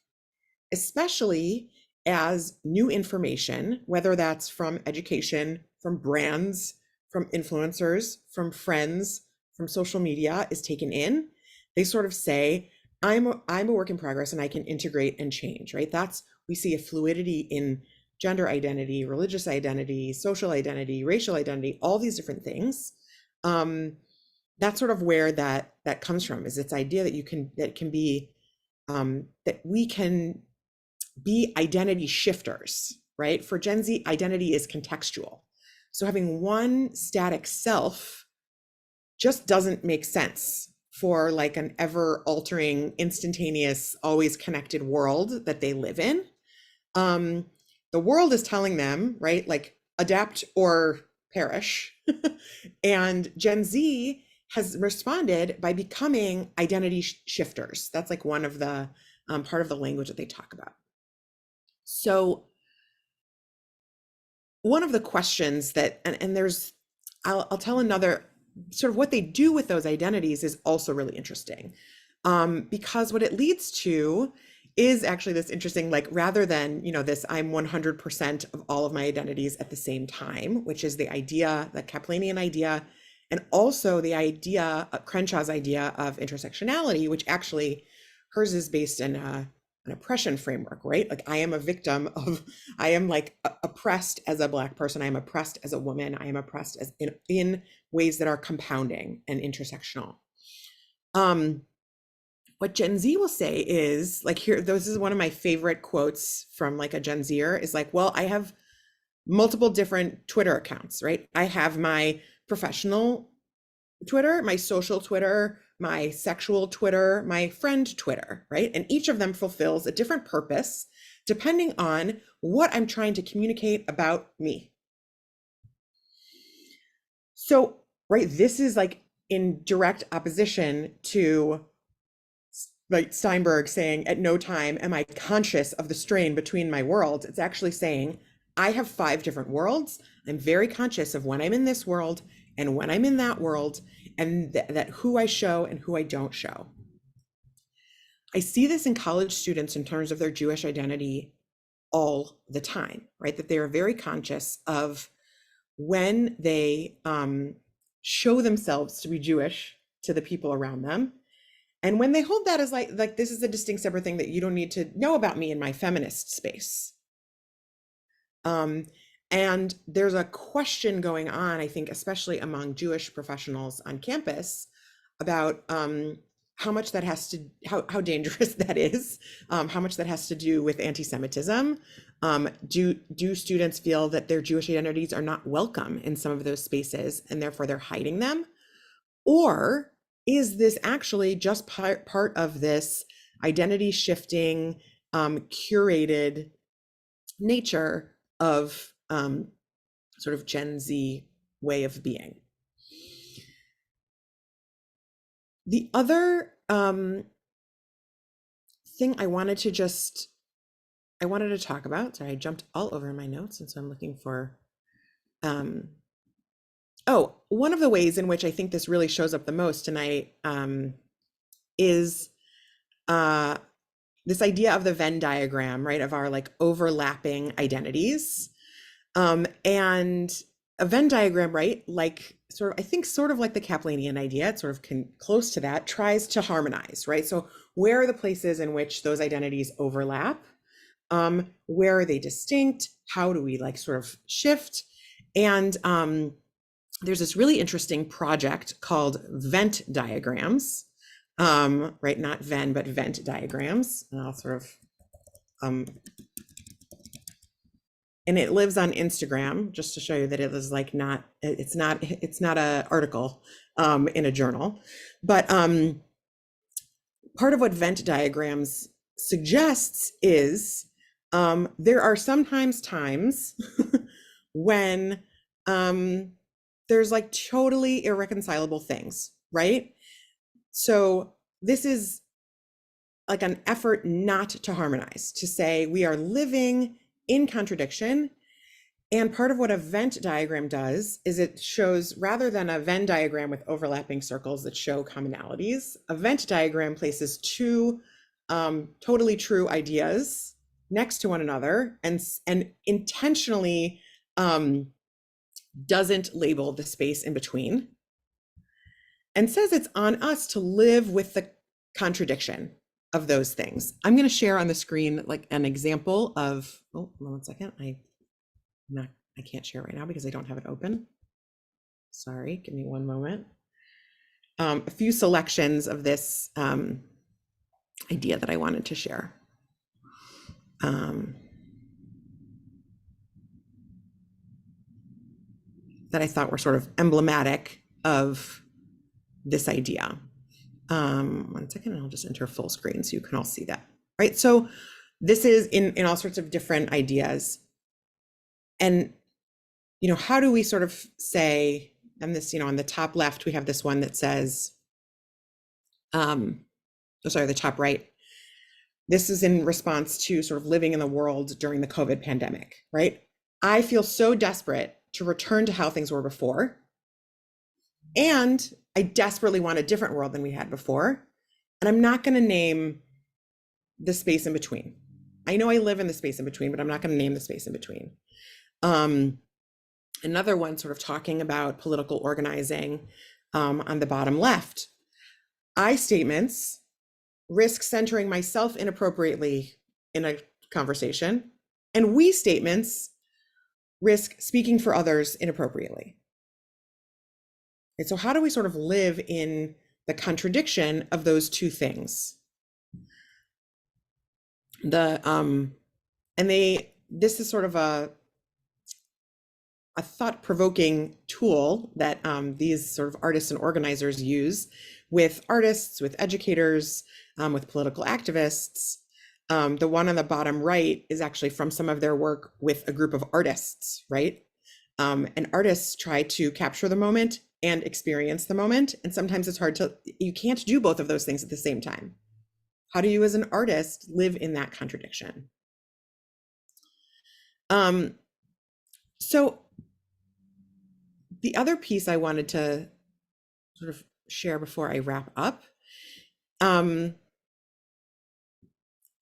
especially as new information, whether that's from education, from brands, from influencers, from friends, from social media, is taken in. They sort of say, I'm a work in progress and I can integrate and change, right? We see a fluidity in gender identity, religious identity, social identity, racial identity, all these different things. That's sort of where that comes from, is this idea that we can be identity shifters, right? For Gen Z, identity is contextual. So having one static self just doesn't make sense for an ever altering, instantaneous, always connected world that they live in. The world is telling them, right, adapt or perish. And Gen Z has responded by becoming identity shifters. That's one of the part of the language that they talk about. So one of the questions that, and there's, I'll tell another sort of what they do with those identities is also really interesting, because what it leads to is actually this interesting, rather than, this I'm 100% of all of my identities at the same time, which is the idea, the Kaplanian idea, and also the idea, Crenshaw's idea of intersectionality, which actually hers is based in an oppression framework, right? Like I am a victim of, I am like oppressed as a Black person. I am oppressed as a woman. I am oppressed as in ways that are compounding and intersectional. What Gen Z will say is like, here, this is one of my favorite quotes from like a Gen Zer is like, well, I have multiple different Twitter accounts, right? I have my professional Twitter, my social Twitter, my sexual Twitter, my friend Twitter, right? And each of them fulfills a different purpose depending on what I'm trying to communicate about me. So, right, this is like in direct opposition to like Steinberg saying, at no time am I conscious of the strain between my worlds. It's actually saying, I have 5 different worlds. I'm very conscious of when I'm in this world and when I'm in that world, and that who I show and who I don't show. I see this in college students in terms of their Jewish identity all the time, right? That they are very conscious of when they show themselves to be Jewish to the people around them. And when they hold that as like this is a distinct separate thing that you don't need to know about me in my feminist space. And there's a question going on, I think, especially among Jewish professionals on campus about how much that has to, how dangerous that is, how much that has to do with anti-Semitism. Do students feel that their Jewish identities are not welcome in some of those spaces and therefore they're hiding them? Or is this actually just part of this identity shifting, curated nature of sort of Gen Z way of being? The other thing I wanted to talk about, sorry, I jumped all over my notes, and so I'm looking for, one of the ways in which I think this really shows up the most tonight is this idea of the Venn diagram, right, of our like overlapping identities. And a Venn diagram, right, like sort of, I think sort of like the Kaplanian idea, it's sort of close to that, tries to harmonize, right? So where are the places in which those identities overlap? Where are they distinct? How do we like sort of shift? And there's this really interesting project called Vent diagrams, right? Not Venn, but Vent diagrams. And I'll sort of, and it lives on Instagram, just to show you that it is like not, it's not a article in a journal, but part of what Vent diagrams suggests is there are sometimes times when there's like totally irreconcilable things, right? So this is like an effort not to harmonize, to say we are living in contradiction. And part of what a Venn diagram does is it shows, rather than a Venn diagram with overlapping circles that show commonalities, a Venn diagram places 2 totally true ideas next to one another and intentionally doesn't label the space in between, and says it's on us to live with the contradiction of those things. I'm going to share on the screen like an example of, oh, 1 second. I can't share right now because I don't have it open. Sorry, give me 1 moment. A few selections of this idea that I wanted to share. That I thought were sort of emblematic of this idea. 1 second, and I'll just enter full screen so you can all see that, right? So this is in all sorts of different ideas. And, you know, how do we sort of say, and this, you know, on the top left, we have this one that says, the top right, this is in response to sort of living in the world during the COVID pandemic, right? I feel so desperate to return to how things were before. And I desperately want a different world than we had before. And I'm not going to name the space in between. I know I live in the space in between, but I'm not going to name the space in between. Another one sort of talking about political organizing on the bottom left. I statements risk centering myself inappropriately in a conversation, and we statements risk speaking for others inappropriately. And so how do we sort of live in the contradiction of those two things? This is sort of a thought-provoking tool that these sort of artists and organizers use with artists, with educators, with political activists. The one on the bottom right is actually from some of their work with a group of artists, right? And artists try to capture the moment and experience the moment. And sometimes it's hard to, you can't do both of those things at the same time. How do you as an artist live in that contradiction? So the other piece I wanted to sort of share before I wrap up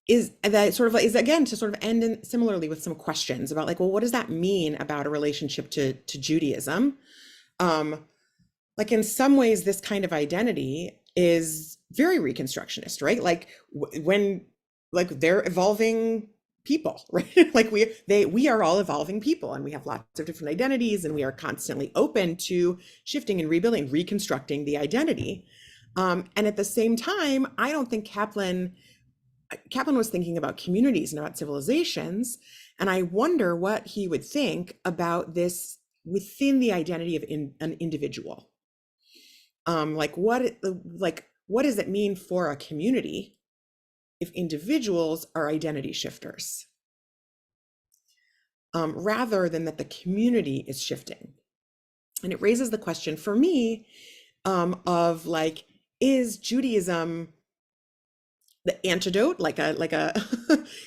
is that sort of is again to sort of end in similarly with some questions about like, well, what does that mean about a relationship to Judaism? Like in some ways, this kind of identity is very Reconstructionist, right? Like when like they're evolving people, right? Like we are all evolving people, and we have lots of different identities, and we are constantly open to shifting and rebuilding, reconstructing the identity. And at the same time, I don't think Caplan was thinking about communities and about civilizations. And I wonder what he would think about this within the identity of an individual. Like what does it mean for a community if individuals are identity shifters, rather than that the community is shifting? And it raises the question for me of like, is Judaism the antidote, like a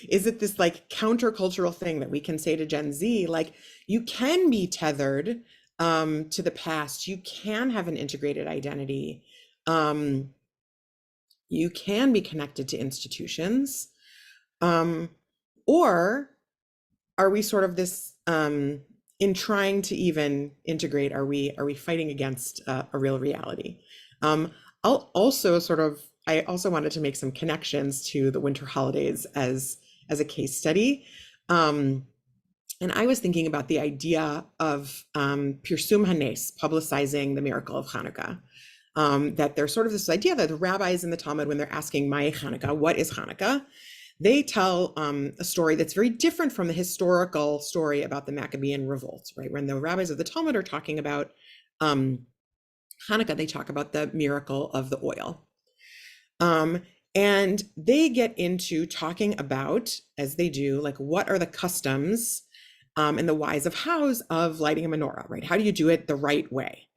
is it this like countercultural thing that we can say to Gen Z, like you can be tethered to the past, you can have an integrated identity, you can be connected to institutions, or are we sort of this in trying to even integrate, are we fighting against a real reality? I also wanted to make some connections to the winter holidays as a case study. And I was thinking about the idea of Pirsum Hanes, publicizing the miracle of Hanukkah. That there's sort of this idea that the rabbis in the Talmud, when they're asking Mai Hanukkah, what is Hanukkah? They tell a story that's very different from the historical story about the Maccabean revolt, right? When the rabbis of the Talmud are talking about Hanukkah, they talk about the miracle of the oil. And they get into talking about, as they do, like what are the customs and the whys of hows of lighting a menorah, right? How do you do it the right way?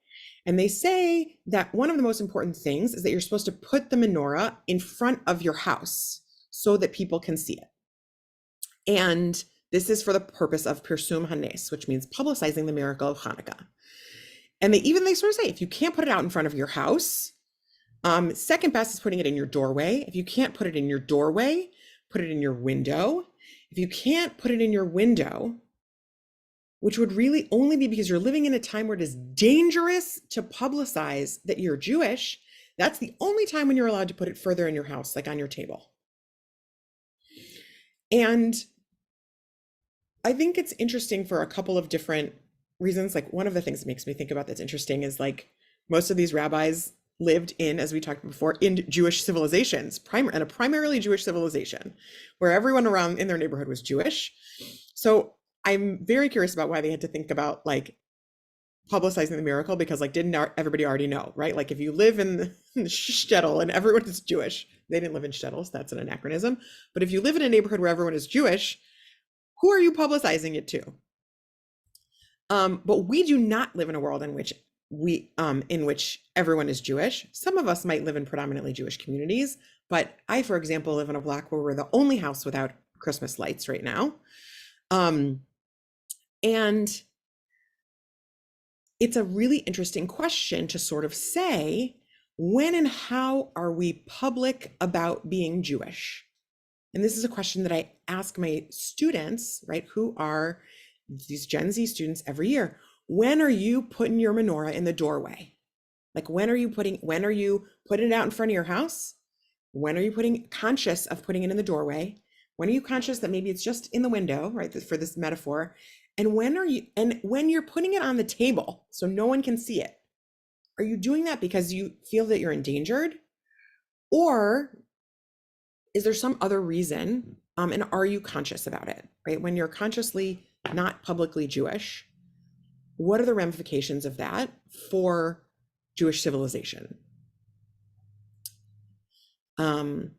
And they say that one of the most important things is that you're supposed to put the menorah in front of your house so that people can see it. And this is for the purpose of Pirsum Hanes, which means publicizing the miracle of Hanukkah. And they sort of say, if you can't put it out in front of your house, second best is putting it in your doorway. If you can't put it in your doorway, put it in your window. If you can't put it in your window, which would really only be because you're living in a time where it is dangerous to publicize that you're Jewish, that's the only time when you're allowed to put it further in your house, like on your table. And I think it's interesting for a couple of different reasons. Like one of the things that makes me think about that's interesting is like most of these rabbis lived in, as we talked before, in Jewish civilizations, and a primarily Jewish civilization, where everyone around in their neighborhood was Jewish. So I'm very curious about why they had to think about like publicizing the miracle, because like didn't everybody already know, right? Like if you live in shtetl and everyone is Jewish, they didn't live in shtetls, that's an anachronism. But if you live in a neighborhood where everyone is Jewish, who are you publicizing it to? But we do not live in a world in which everyone is Jewish. Some of us might live in predominantly Jewish communities, but I, for example, live in a block where we're the only house without Christmas lights right now. And it's a really interesting question to sort of say, when and how are we public about being Jewish? And this is a question that I ask my students, right, who are these Gen Z students every year. When are you putting your menorah in the doorway? Like when are you putting it out in front of your house? When are you conscious of putting it in the doorway? When are you conscious that maybe it's just in the window, right? For this metaphor. And when you're putting it on the table so no one can see it, are you doing that because you feel that you're endangered? Or is there some other reason? And are you conscious about it, right? When you're consciously not publicly Jewish, what are the ramifications of that for Jewish civilization? And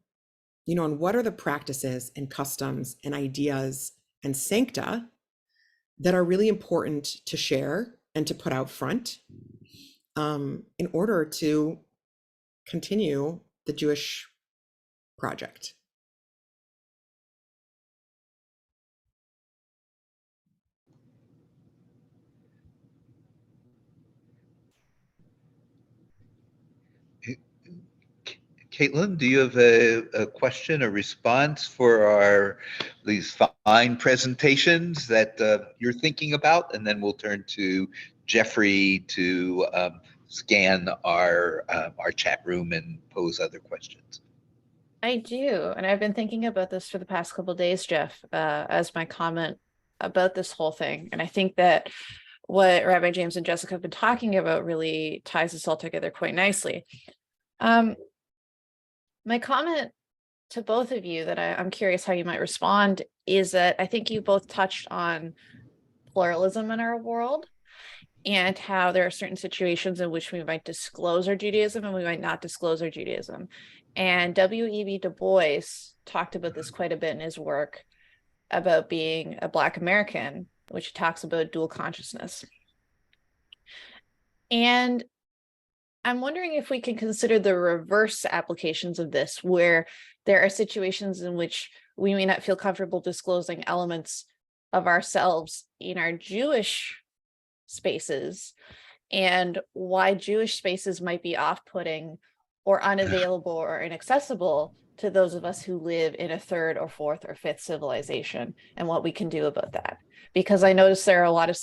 what are the practices and customs and ideas and sancta that are really important to share and to put out front in order to continue the Jewish project? Caitlin, do you have a question, a response for these fine presentations that you're thinking about? And then we'll turn to Jeffrey to scan our chat room and pose other questions. I do, and I've been thinking about this for the past couple of days, Jeff, as my comment about this whole thing. And I think that what Rabbi James and Jessica have been talking about really ties this all together quite nicely. My comment to both of you that I'm curious how you might respond is that I think you both touched on pluralism in our world and how there are certain situations in which we might disclose our Judaism and we might not disclose our Judaism. And W.E.B. Du Bois talked about this quite a bit in his work about being a Black American, which talks about dual consciousness. And I'm wondering if we can consider the reverse applications of this, where there are situations in which we may not feel comfortable disclosing elements of ourselves in our Jewish spaces, and why Jewish spaces might be off-putting or unavailable or inaccessible to those of us who live in a third or fourth or fifth civilization, and what we can do about that. Because I notice there are a lot of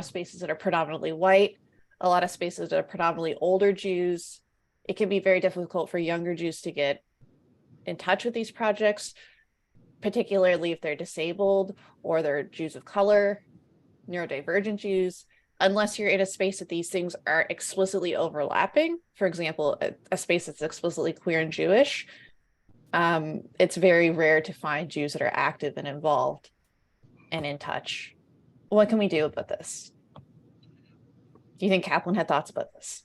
spaces that are predominantly white, a lot of spaces that are predominantly older Jews. It can be very difficult for younger Jews to get in touch with these projects, particularly if they're disabled or they're Jews of color, neurodivergent Jews, unless you're in a space that these things are explicitly overlapping. For example, a space that's explicitly queer and Jewish. It's very rare to find Jews that are active and involved and in touch. What can we do about this? Do you think Caplan had thoughts about this?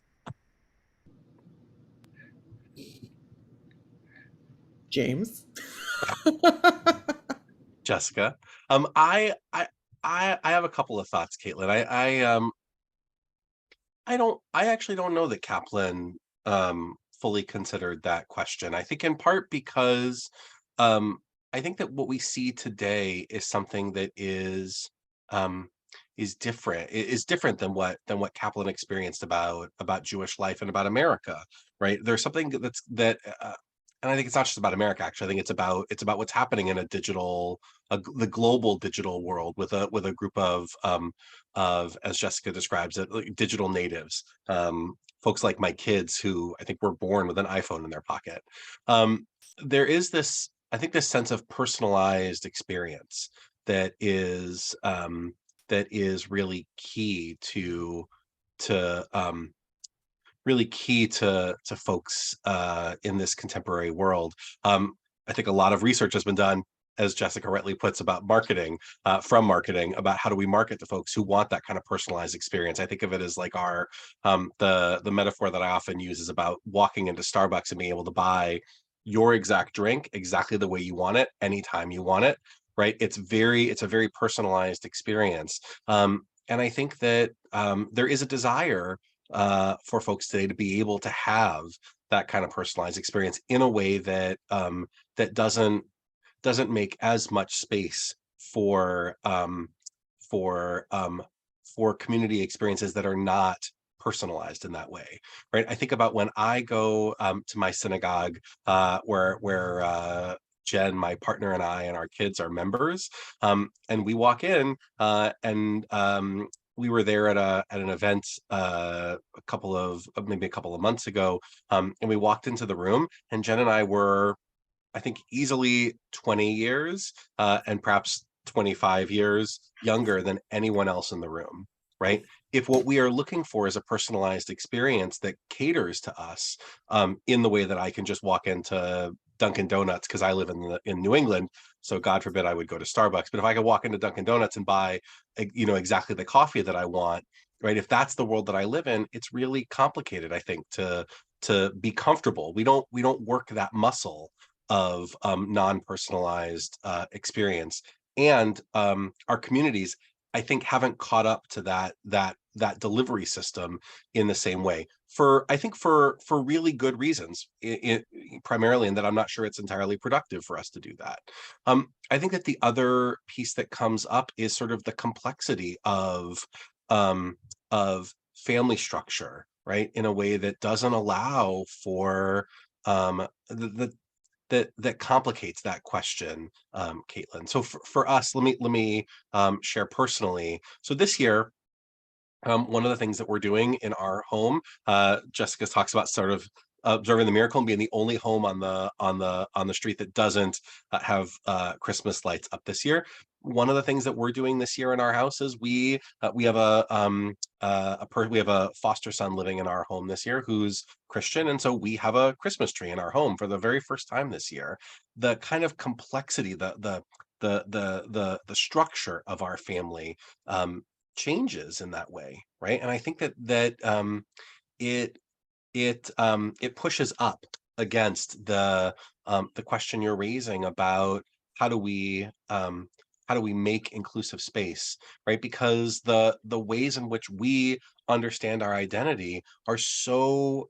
James? Jessica. I have a couple of thoughts, Caitlin. I actually don't know that Caplan fully considered that question. I think in part because I think that what we see today is something that is different than what Caplan experienced about Jewish life and about America, right? There's something and I think it's not just about America. Actually, I think it's about what's happening in the global digital world with a group of as Jessica describes it, like digital natives, folks like my kids who I think were born with an iPhone in their pocket. There is this, I think, this sense of personalized experience that is really key to folks in this contemporary world. I think a lot of research has been done, as Jessica rightly puts, about marketing, about how do we market to folks who want that kind of personalized experience. I think of it as like the metaphor that I often use is about walking into Starbucks and being able to buy your exact drink exactly the way you want it, anytime you want it, right? It's a very personalized experience. And I think that there is a desire for folks today to be able to have that kind of personalized experience in a way that that doesn't make as much space for community experiences that are not personalized in that way, right? I think about when I go to my synagogue, where Jen, my partner, and I and our kids are members, and we walk in, and we were there at an event maybe a couple of months ago, and we walked into the room, and Jen and I were, I think, easily 20 years and perhaps 25 years younger than anyone else in the room, right? If what we are looking for is a personalized experience that caters to us in the way that I can just walk into Dunkin' Donuts, because I live in New England, so God forbid I would go to Starbucks, but if I could walk into Dunkin' Donuts and buy, exactly the coffee that I want, right? If that's the world that I live in, it's really complicated, I think, to be comfortable. We don't work that muscle of non-personalized experience, and our communities, I think, haven't caught up to that delivery system in the same way, for really good reasons, primarily, in that I'm not sure it's entirely productive for us to do that. I think that the other piece that comes up is sort of the complexity of family structure, right, in a way that doesn't allow for that complicates that question, Caitlin. So for us, let me share personally. So this year, one of the things that we're doing in our home, Jessica talks about sort of observing the miracle and being the only home on the street that doesn't have Christmas lights up this year. One of the things that we're doing this year in our house is we have we have a foster son living in our home this year who's Christian, and so we have a Christmas tree in our home for the very first time this year. The kind of complexity, the structure of our family changes in that way, right? And I think that it pushes up against the question you're raising about how do we make inclusive space, right? Because the ways in which we understand our identity are so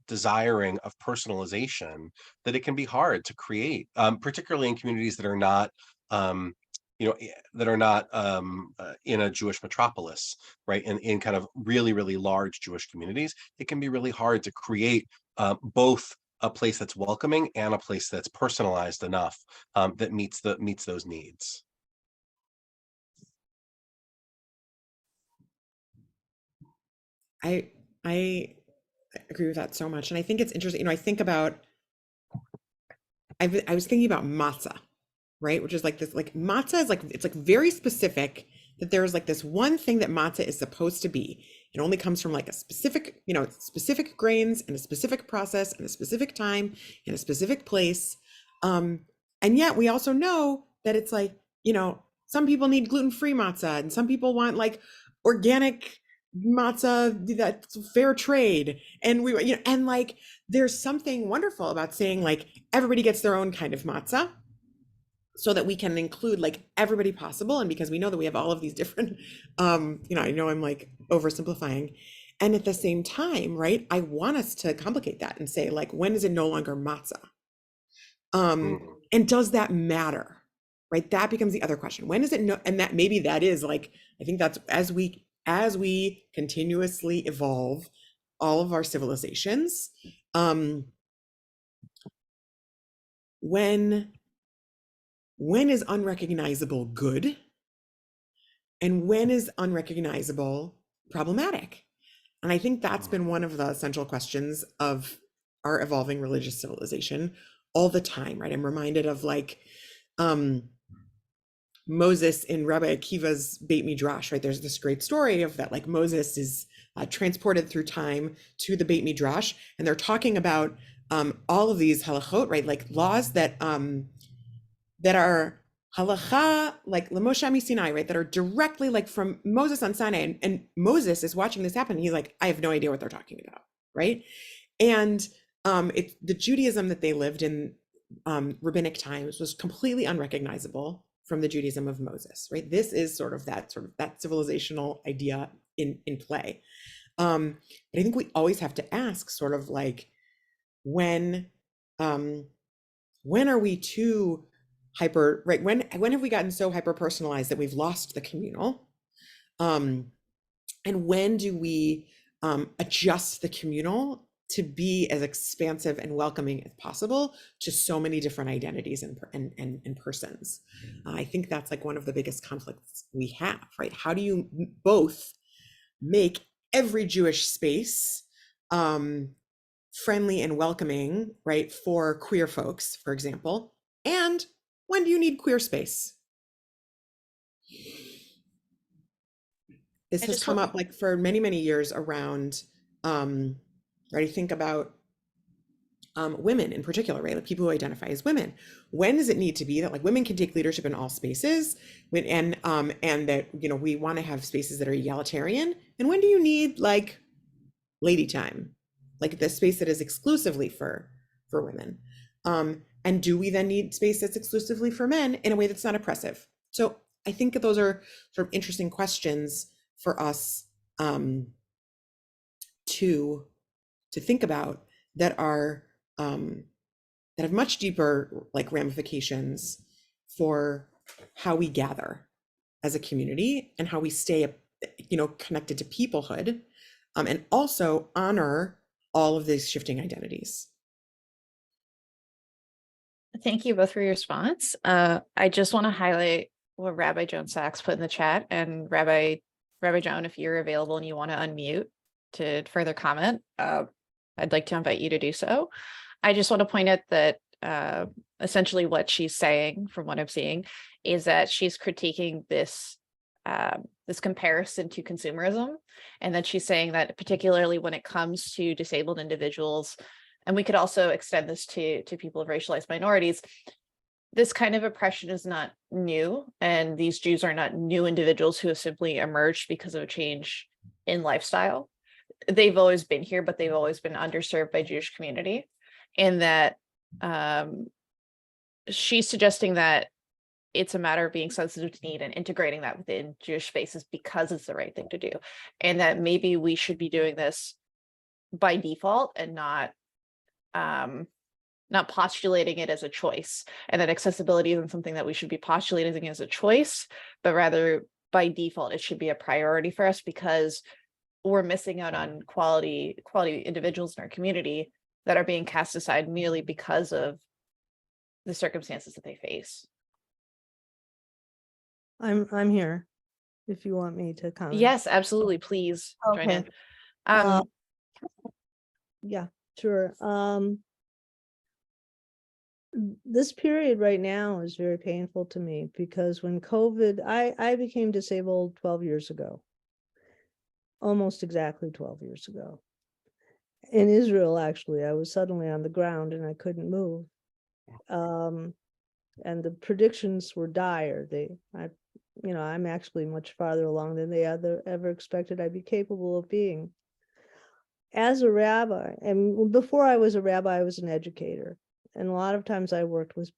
desiring of personalization that it can be hard to create, particularly in communities that are not in a Jewish metropolis, right? In kind of really, really large Jewish communities, it can be really hard to create both a place that's welcoming and a place that's personalized enough that meets those needs. I agree with that so much, and I think it's interesting. I think about, I was thinking about matzah, right? Which is like this, like matzah is like, it's like very specific that there's like this one thing that matzah is supposed to be. It only comes from like a specific, specific grains and a specific process and a specific time in a specific place. And yet we also know that it's like, some people need gluten-free matzah and some people want like organic matzah that's fair trade. And and like, there's something wonderful about saying like, everybody gets their own kind of matzah, so that we can include like everybody possible. And because we know that we have all of these different, I know I'm like oversimplifying. And at the same time, right, I want us to complicate that and say like, when is it no longer matzah? And does that matter? Right? That becomes the other question. When is it no, and that maybe that is like, I think that's as we continuously evolve all of our civilizations, when is unrecognizable good and when is unrecognizable problematic? And I think that's been one of the central questions of our evolving religious civilization all the time, right? I'm reminded of like Moses in Rabbi Akiva's Beit Midrash, right? There's this great story of that, like Moses is transported through time to the Beit Midrash, and they're talking about all of these halachot, right? Like laws that are halacha, like Lemoshe Sinai, right? That are directly like from Moses on Sinai. And Moses is watching this happen. And he's like, I have no idea what they're talking about, right? And it's the Judaism that they lived in rabbinic times was completely unrecognizable from the Judaism of Moses, right? This is sort of that civilizational idea in play. But I think we always have to ask sort of like, when are we too hyper, right? When have we gotten so hyper personalized that we've lost the communal? And when do we adjust the communal to be as expansive and welcoming as possible to so many different identities and persons. I think that's like one of the biggest conflicts we have, right? How do you both make every Jewish space friendly and welcoming, right, for queer folks, for example? And when do you need queer space? This has come up like for many, many years around, right? I think about women in particular, right? Like people who identify as women. When does it need to be that like women can take leadership in all spaces, and that, you know, we want to have spaces that are egalitarian? And when do you need like lady time, like the space that is exclusively for women? And do we then need space that's exclusively for men in a way that's not oppressive? So I think that those are sort of interesting questions for us to think about, that are that have much deeper like ramifications for how we gather as a community and how we stay, you know, connected to peoplehood, and also honor all of these shifting identities. Thank you both for your response. I just want to highlight what Rabbi Joan Sachs put in the chat, and Rabbi Joan, if you're available and you want to unmute to further comment, I'd like to invite you to do so. I just want to point out that essentially what she's saying, from what I'm seeing, is that she's critiquing this this comparison to consumerism, and that she's saying that particularly when it comes to disabled individuals, and we could also extend this to people of racialized minorities, this kind of oppression is not new, and these Jews are not new individuals who have simply emerged because of a change in lifestyle. They've always been here, but they've always been underserved by Jewish community. And that she's suggesting that it's a matter of being sensitive to need and integrating that within Jewish spaces because it's the right thing to do. And that maybe we should be doing this by default and not postulating it as a choice, and that accessibility isn't something that we should be postulating as a choice, but rather by default, it should be a priority for us, because we're missing out on quality individuals in our community that are being cast aside merely because of the circumstances that they face. I'm here if you want me to comment. Yes, absolutely. Please join in. Yeah, sure. This period right now is very painful to me, because when COVID, I became disabled 12 years ago, almost exactly 12 years ago. In Israel, actually, I was suddenly on the ground and I couldn't move. And the predictions were dire. I'm actually much farther along than they ever expected I'd be capable of being. As a rabbi, and before I was a rabbi, I was an educator. And a lot of times I worked with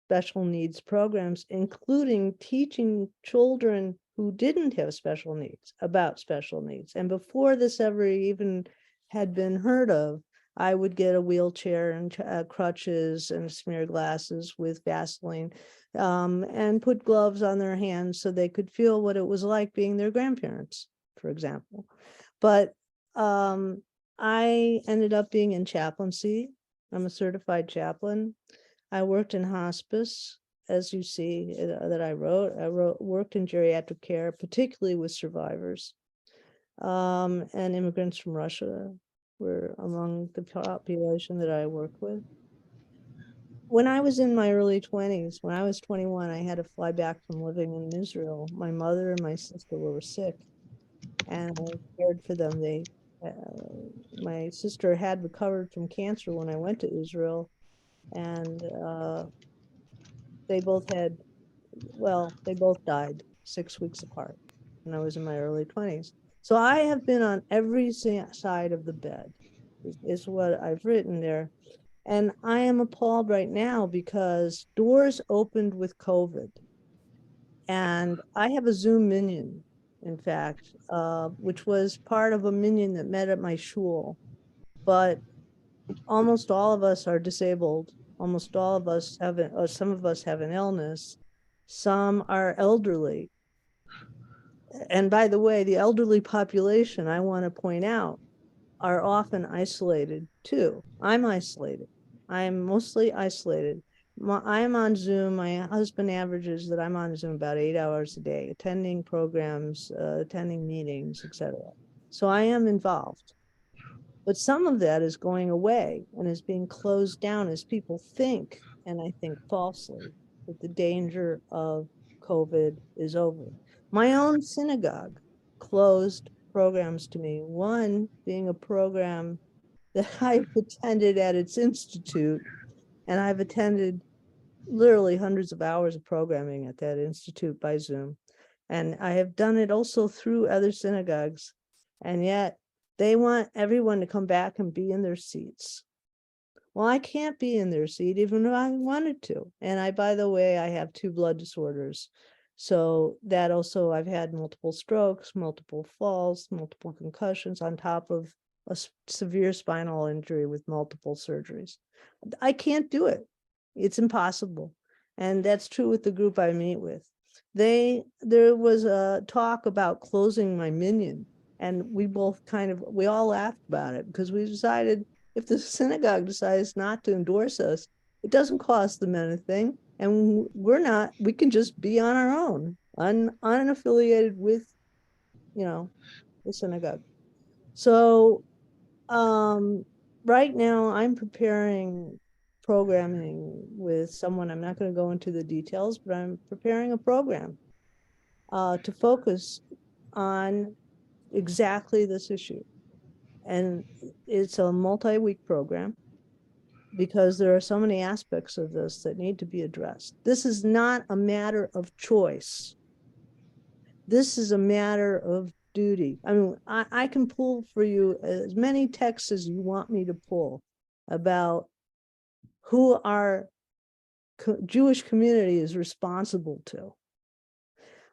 special needs programs, including teaching children who didn't have special needs about special needs. And before this ever even had been heard of, I would get a wheelchair and crutches and smear glasses with Vaseline, and put gloves on their hands so they could feel what it was like being their grandparents, for example. But I ended up being in chaplaincy. I'm a certified chaplain. I worked in hospice, as you see that I worked in geriatric care, particularly with survivors, and immigrants from Russia were among the population that I worked with. When I was in my early 20s, when I was 21, I had to fly back from living in Israel. My mother and my sister were sick, and I cared for them. My sister had recovered from cancer when I went to Israel, and they both died 6 weeks apart when I was in my early 20s. So I have been on every side of the bed, is what I've written there. And I am appalled right now because doors opened with COVID. And I have a Zoom minion, in fact, which was part of a minion that met at my shul. But almost all of us are disabled. Almost all of us some of us have an illness. Some are elderly. And by the way, the elderly population, I want to point out, are often isolated too. I'm isolated. I'm mostly isolated. I'm on Zoom. My husband averages that I'm on Zoom about 8 hours a day, attending programs, attending meetings, etc. So I am involved. But some of that is going away and is being closed down as people think, and I think falsely, that the danger of COVID is over. My own synagogue closed programs to me, one being a program that I've attended at its institute, and I've attended literally hundreds of hours of programming at that institute by Zoom. And I have done it also through other synagogues, and yet they want everyone to come back and be in their seats. Well, I can't be in their seat even if I wanted to. And I, by the way, I have 2 blood disorders. So that also, I've had multiple strokes, multiple falls, multiple concussions on top of a severe spinal injury with multiple surgeries. I can't do it. It's impossible. And that's true with the group I meet with. There was a talk about closing my minyan, and we all laughed about it because we decided if the synagogue decides not to endorse us, it doesn't cost them anything. And we can just be on our own, unaffiliated with, the synagogue. So right now I'm preparing programming with someone. I'm not going to go into the details, but I'm preparing a program to focus on exactly this issue. And it's a multi-week program because there are so many aspects of this that need to be addressed. This is not a matter of choice. This is a matter of duty. I mean, I can pull for you as many texts as you want me to pull about who our Jewish community is responsible to.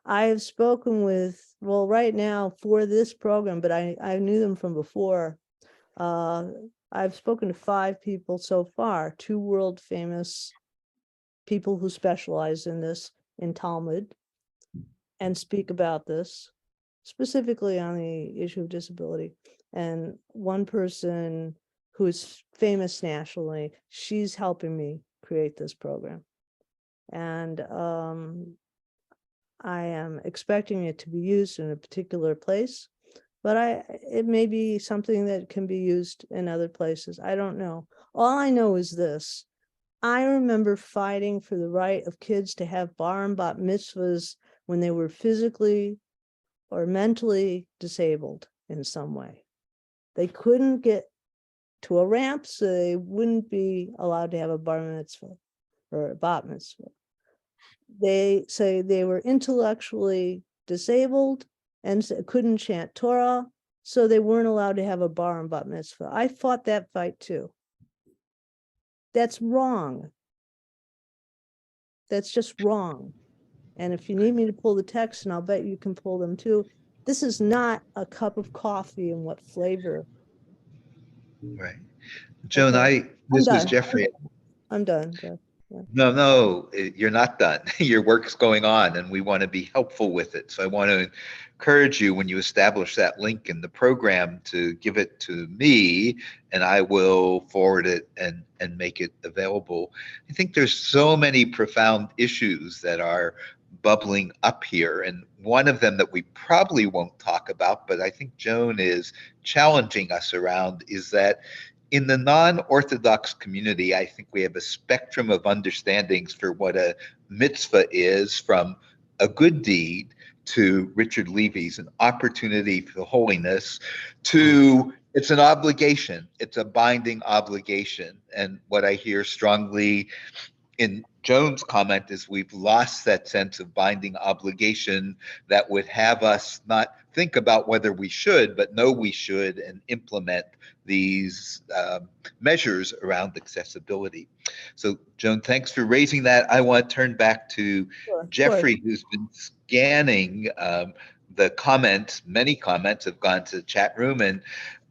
I have spoken with, well, right now for this program, but I knew them from before. I've spoken to 5 people so far, 2 world famous people who specialize in this in Talmud and speak about this, specifically on the issue of disability. And one person who is famous nationally, she's helping me create this program. And I am expecting it to be used in a particular place, but it may be something that can be used in other places. I don't know. All I know is this. I remember fighting for the right of kids to have bar and bat mitzvahs when they were physically or mentally disabled in some way. They couldn't get to a ramp, so they wouldn't be allowed to have a bar mitzvah or a bat mitzvah. They say they were intellectually disabled and couldn't chant Torah, so they weren't allowed to have a bar and bat mitzvah. I fought that fight too. That's wrong. That's just wrong. And if you need me to pull the text, and I'll bet you can pull them too, this is not a cup of coffee and what flavor. Right. Joan, Okay. this is Jeffrey. I'm done, Jeff. Yeah. No, you're not done. Your work's going on, and we want to be helpful with it. So I want to encourage you when you establish that link in the program to give it to me, and I will forward it and make it available. I think there's so many profound issues that are bubbling up here, and one of them that we probably won't talk about, but I think Joan is challenging us around, is that in the non-Orthodox community, I think we have a spectrum of understandings for what a mitzvah is, from a good deed to Richard Levy's an opportunity for holiness, to it's an obligation, it's a binding obligation. And what I hear strongly in Joan's comment is we've lost that sense of binding obligation that would have us not think about whether we should, but know we should and implement these measures around accessibility. So Joan, thanks for raising that. I want to turn back to Jeffrey, who's been scanning the comments. Many comments have gone to the chat room, and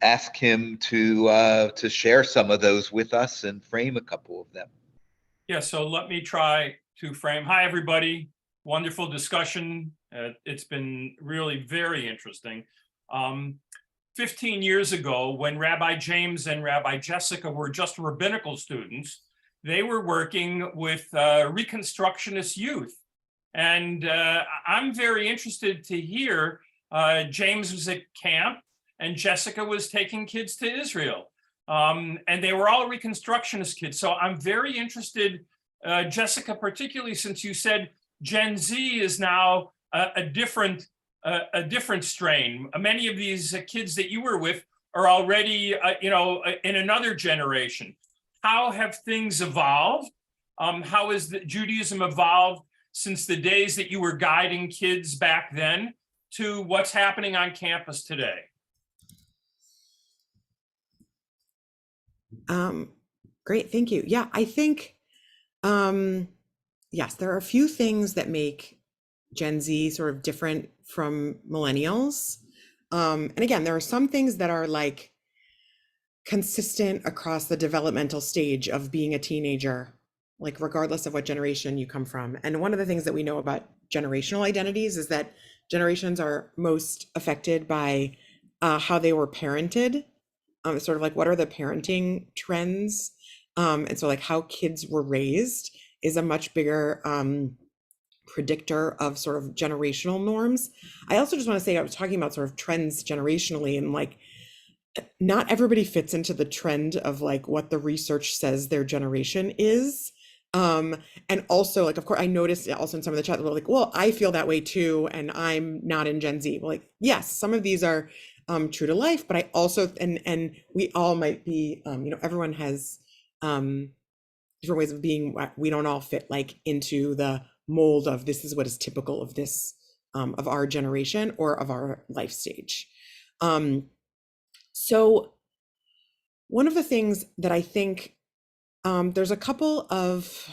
ask him to share some of those with us and frame a couple of them. Yeah, so let me try to frame. Hi, everybody. Wonderful discussion. It's been really very interesting. 15 years ago, when Rabbi James and Rabbi Jessica were just rabbinical students, they were working with Reconstructionist youth. And I'm very interested to hear, James was at camp and Jessica was taking kids to Israel. And they were all Reconstructionist kids. So I'm very interested, Jessica, particularly since you said Gen Z is now a different strain. Many of these kids that you were with are already, in another generation. How have things evolved? How has Judaism evolved since the days that you were guiding kids back then to what's happening on campus today? Great, thank you. Yeah, I think, yes, there are a few things that make Gen Z sort of different from millennials. And again, there are some things that are like consistent across the developmental stage of being a teenager, like regardless of what generation you come from. And one of the things that we know about generational identities is that generations are most affected by how they were parented. Sort of like, what are the parenting trends? And so like how kids were raised is a much bigger predictor of sort of generational norms. I also just want to say, I was talking about sort of trends generationally, and like, not everybody fits into the trend of like what the research says their generation is. And also, like, of course, I noticed also in some of the chat that were like, well, I feel that way too, and I'm not in Gen Z. Well, like, yes, some of these are true to life, but I also, and we all might be, everyone has different ways of being. We don't all fit like into the mold of this is what is typical of this, of our generation or of our life stage. So one of the things that I think, there's a couple of,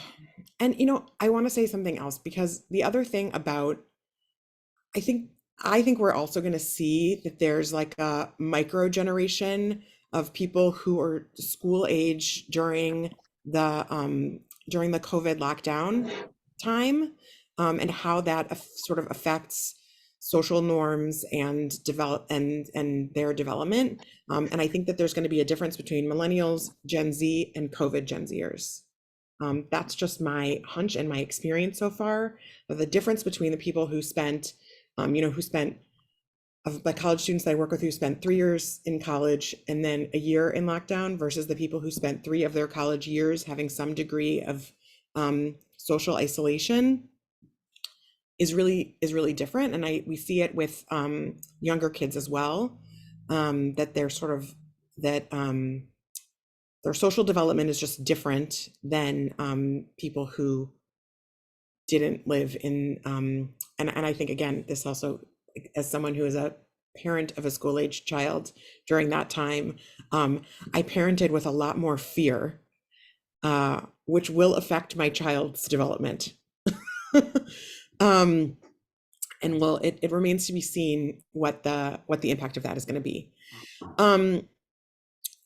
and I want to say something else, because the other thing about, I think we're also going to see that there's like a micro generation of people who are school age during the COVID lockdown time, and how that sort of affects social norms and their development. And I think that there's going to be a difference between millennials, Gen Z, and COVID Gen Zers. That's just my hunch and my experience so far. But the difference between the people who spent, of my college students that I work with, who spent 3 years in college and then a year in lockdown, versus the people who spent 3 of their college years having some degree of social isolation, is really different. And we see it with younger kids as well, that they're sort of, that their social development is just different than people who didn't live in, and I think, again, this also, as someone who is a parent of a school age child during that time, I parented with a lot more fear, which will affect my child's development. And it remains to be seen what the impact of that is going to be.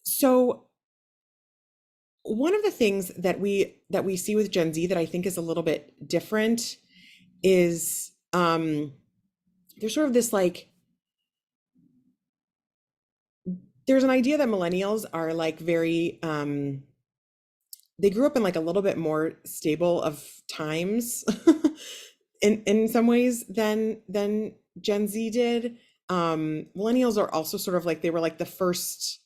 So one of the things that we see with Gen Z that I think is a little bit different is there's sort of this like, there's an idea that millennials are like very, they grew up in like a little bit more stable of times in some ways than Gen Z did. Millennials are also sort of like, they were like the first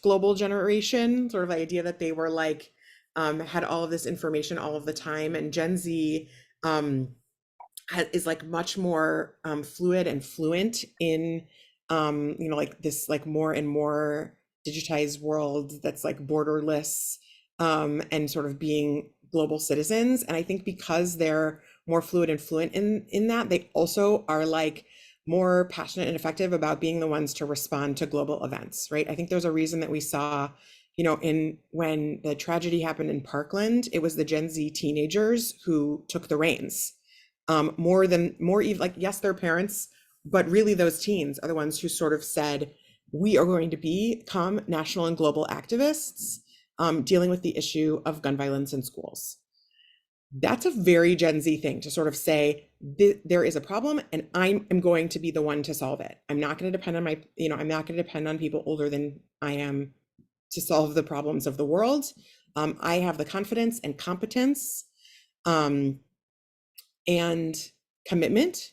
global generation, sort of the idea that they were like, had all of this information all of the time. And Gen Z is like much more fluid and fluent in, like this like more and more digitized world that's like borderless, and sort of being global citizens. And I think because they're more fluid and fluent in that, they also are like more passionate and effective about being the ones to respond to global events, right? I think there's a reason that we saw, when the tragedy happened in Parkland, it was the Gen Z teenagers who took the reins, more even, like, yes, their parents, but really those teens are the ones who sort of said, we are going to become national and global activists, dealing with the issue of gun violence in schools. That's a very Gen Z thing to sort of say, there is a problem and I am going to be the one to solve it. I'm not going to depend on I'm not going to depend on people older than I am to solve the problems of the world. I have the confidence and competence and commitment.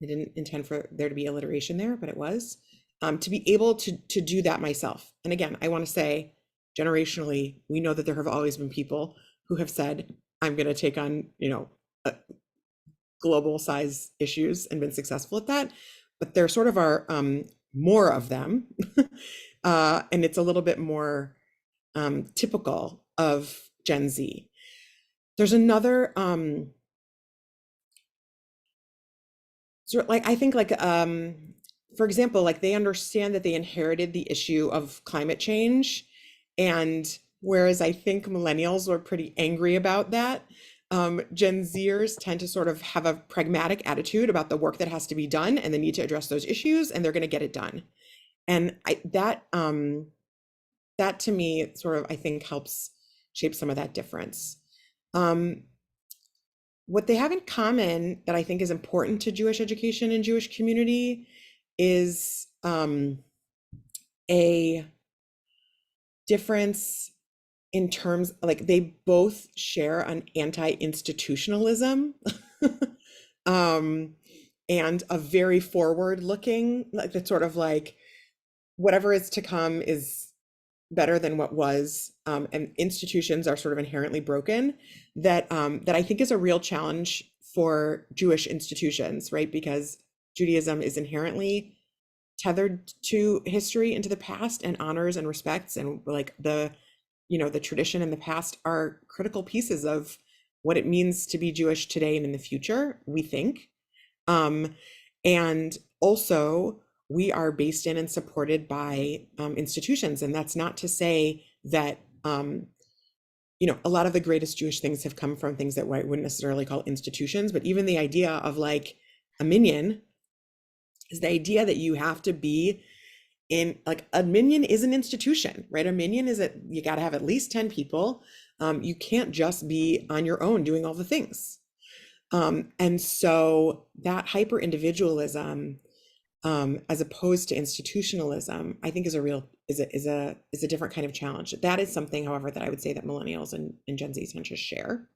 I didn't intend for there to be alliteration there, but it was, to be able to do that myself. And again, I want to say, generationally, we know that there have always been people who have said, I'm going to take on, global size issues and been successful at that. But there sort of are more of them. And it's a little bit more typical of Gen Z. There's another, I think for example, like they understand that they inherited the issue of climate change. And whereas I think millennials were pretty angry about that, Gen Zers tend to sort of have a pragmatic attitude about the work that has to be done and the need to address those issues, and they're going to get it done. And that to me sort of, I think, helps shape some of that difference. What they have in common that I think is important to Jewish education and Jewish community is a difference in terms, like they both share an anti-institutionalism and a very forward-looking, like it's sort of like whatever is to come is better than what was, and institutions are sort of inherently broken. That I think is a real challenge for Jewish institutions, right? Because Judaism is inherently tethered to history and to the past, and honors and respects, and like the tradition and the past are critical pieces of what it means to be Jewish today and in the future, we think. And also we are based in and supported by institutions. And that's not to say that, a lot of the greatest Jewish things have come from things that I wouldn't necessarily call institutions, but even the idea of like a minyan is the idea that you have to be in, like, a minyan is an institution, right? A minyan is you got to have at least 10 people. You can't just be on your own doing all the things. And so that hyper individualism, as opposed to institutionalism, I think is a different kind of challenge. That is something, however, that I would say that millennials and Gen Z tend to share,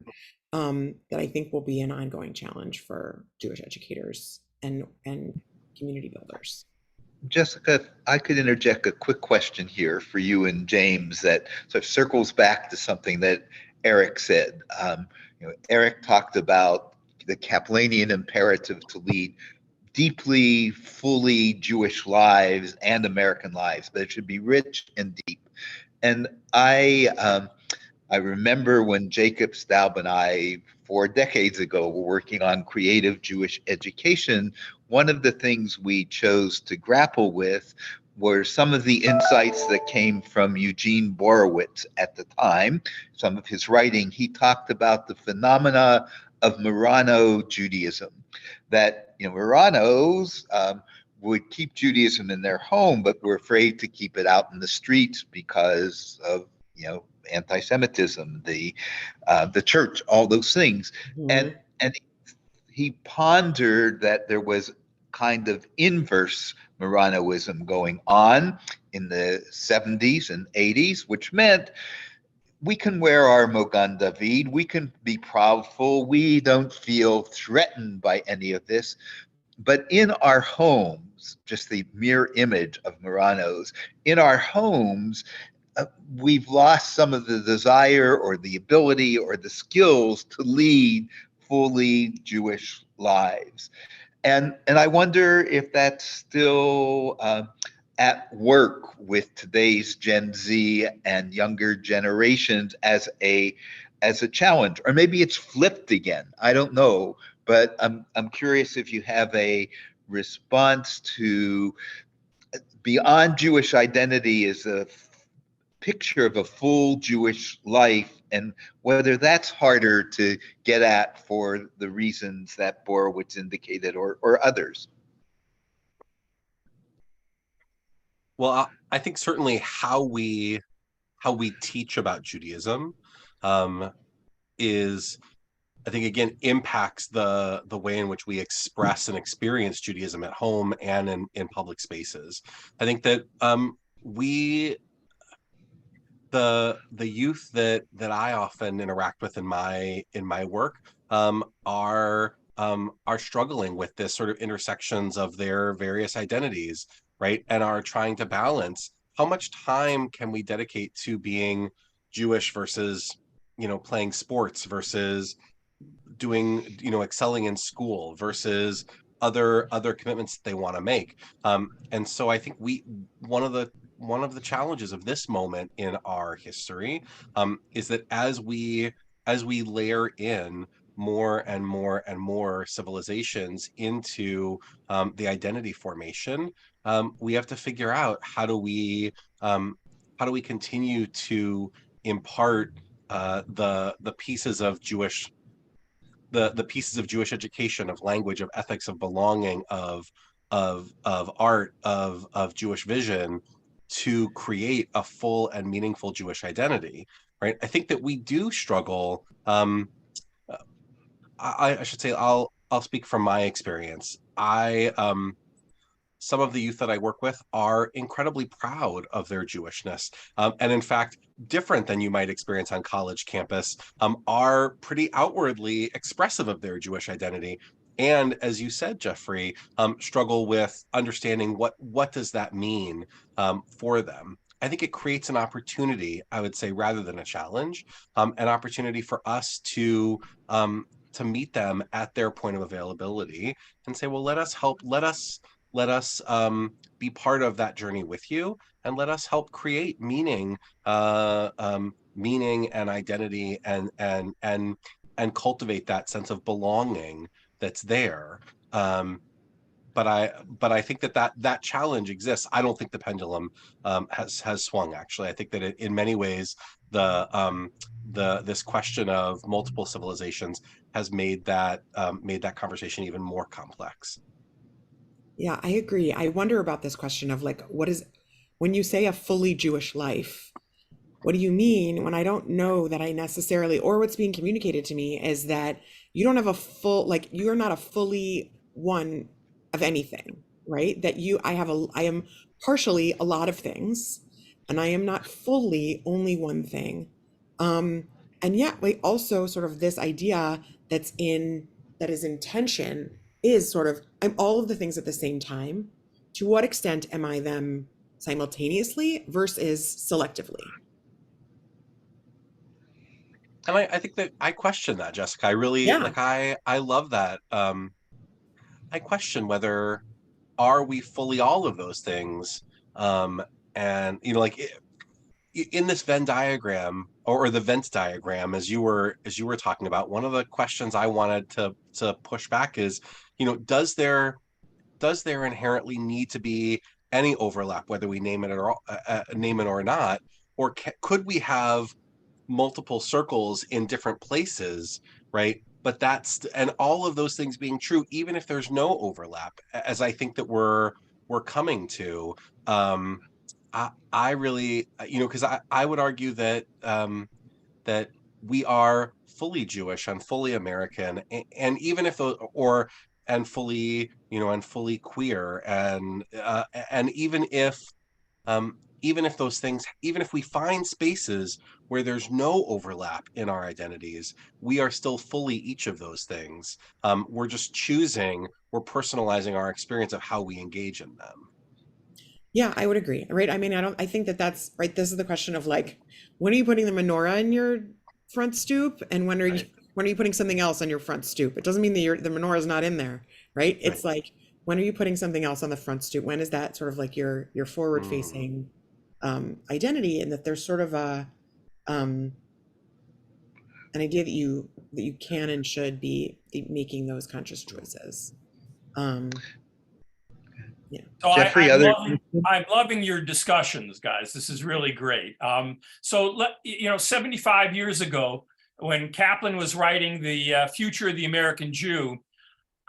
that I think will be an ongoing challenge for Jewish educators and community builders. Jessica, I could interject a quick question here for you and James that sort of circles back to something that Eric said. Eric talked about the Kaplanian imperative to lead deeply, fully Jewish lives and American lives, but it should be rich and deep. And I remember when Jacob Staub and I, 4 decades ago, were working on creative Jewish education. One of the things we chose to grapple with were some of the insights that came from Eugene Borowitz at the time. Some of his writing, he talked about the phenomena of Marrano Judaism, that Marranos would keep Judaism in their home, but were afraid to keep it out in the streets because of anti-Semitism, the church, all those things. Mm-hmm. And he pondered that there was kind of inverse Marranoism going on in the 70s and 80s, which meant we can wear our Mogan David, we can be proudful, we don't feel threatened by any of this. But in our homes, just the mere image of Marranos, in our homes, we've lost some of the desire or the ability or the skills to lead fully Jewish lives. And I wonder if that's still at work with today's Gen Z and younger generations as a challenge, or maybe it's flipped again. I don't know, but I'm curious if you have a response to beyond Jewish identity as a picture of a full Jewish life, and whether that's harder to get at for the reasons that Borowitz indicated or others. Well, I think certainly how we teach about Judaism is again impacts the way in which we express and experience Judaism at home and in public spaces. I think that the youth that I often interact with in my work are struggling with this sort of intersections of their various identities, right? And are trying to balance how much time can we dedicate to being Jewish versus, playing sports versus doing, excelling in school versus other commitments that they want to make. And so I think one of the challenges of this moment in our history is that as we layer in more and more and more civilizations into the identity formation, we have to figure out how do we continue to impart the pieces of Jewish the pieces of Jewish education, of language, of ethics, of belonging, of art, of Jewish vision, to create a full and meaningful Jewish identity, right? I think that we do struggle. I should say I'll speak from my experience. Some of the youth that I work with are incredibly proud of their Jewishness. And in fact, different than you might experience on college campus, are pretty outwardly expressive of their Jewish identity. And as you said, Jeffrey, struggle with understanding what does that mean for them. I think it creates an opportunity, I would say, rather than a challenge, an opportunity for us to meet them at their point of availability and say, well, let us be part of that journey with you, and let us help create meaning and identity and cultivate that sense of belonging that's there. But I think that challenge exists. I don't think the pendulum has swung. Actually, I think that in many ways this question of multiple civilizations has made that conversation even more complex. Yeah, I agree. I wonder about this question of like, when you say a fully Jewish life, what do you mean when I don't know that I necessarily, or what's being communicated to me is that you don't have like, you're not a fully one of anything, right? That I am partially a lot of things, and I am not fully only one thing. And yet we also sort of this idea that is in tension is sort of, I'm all of the things at the same time. To what extent am I them simultaneously versus selectively? And I think that I question that, Jessica. I really like, I love that. I question whether are we fully all of those things. And like in this Venn diagram or the Venn diagram, as you were talking about, one of the questions I wanted to push back is, does there inherently need to be any overlap, whether we name it or not, or could we have multiple circles in different places, right? But and all of those things being true, even if there's no overlap, as I think that we're coming to. I really, because I would argue that that we are fully Jewish and fully American, and even if those, and fully, and fully queer, and even if those things, even if we find spaces where there's no overlap in our identities, we are still fully each of those things. We're just we're personalizing our experience of how we engage in them. Yeah, I would agree. Right. I mean, I think that's right. This is the question of like, when are you putting the menorah in your front stoop, and when are you putting something else on your front stoop? It doesn't mean that the menorah is not in there, right? It's like, when are you putting something else on the front stoop? When is that sort of like your forward facing identity, and that there's sort of an idea that you can and should be making those conscious choices. Yeah. So Jeffrey, I'm loving your discussions, guys. This is really great. So 75 years ago, when Caplan was writing The Future of the American Jew,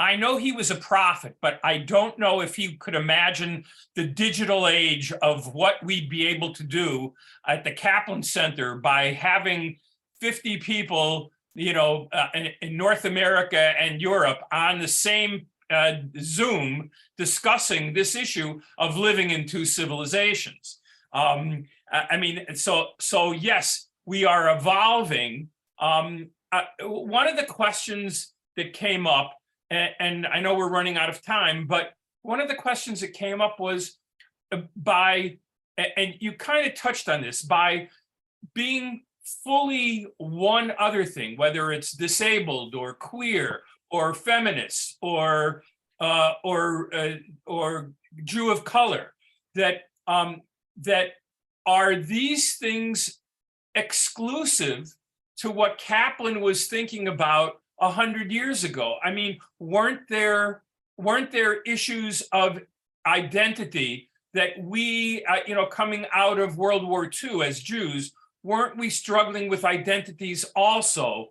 I know he was a prophet, but I don't know if he could imagine the digital age of what we'd be able to do at the Caplan Center by having 50 people in North America and Europe on the same Zoom discussing this issue of living in two civilizations. So yes, we are evolving. One of the questions that came up, and I know we're running out of time, but one of the questions that came up was and you kind of touched on this, by being fully one other thing, whether it's disabled or queer or feminist or Jew of color, that are these things exclusive to what Caplan was thinking about 100 years ago? I mean, weren't there issues of identity that we, coming out of World War II as Jews, weren't we struggling with identities also,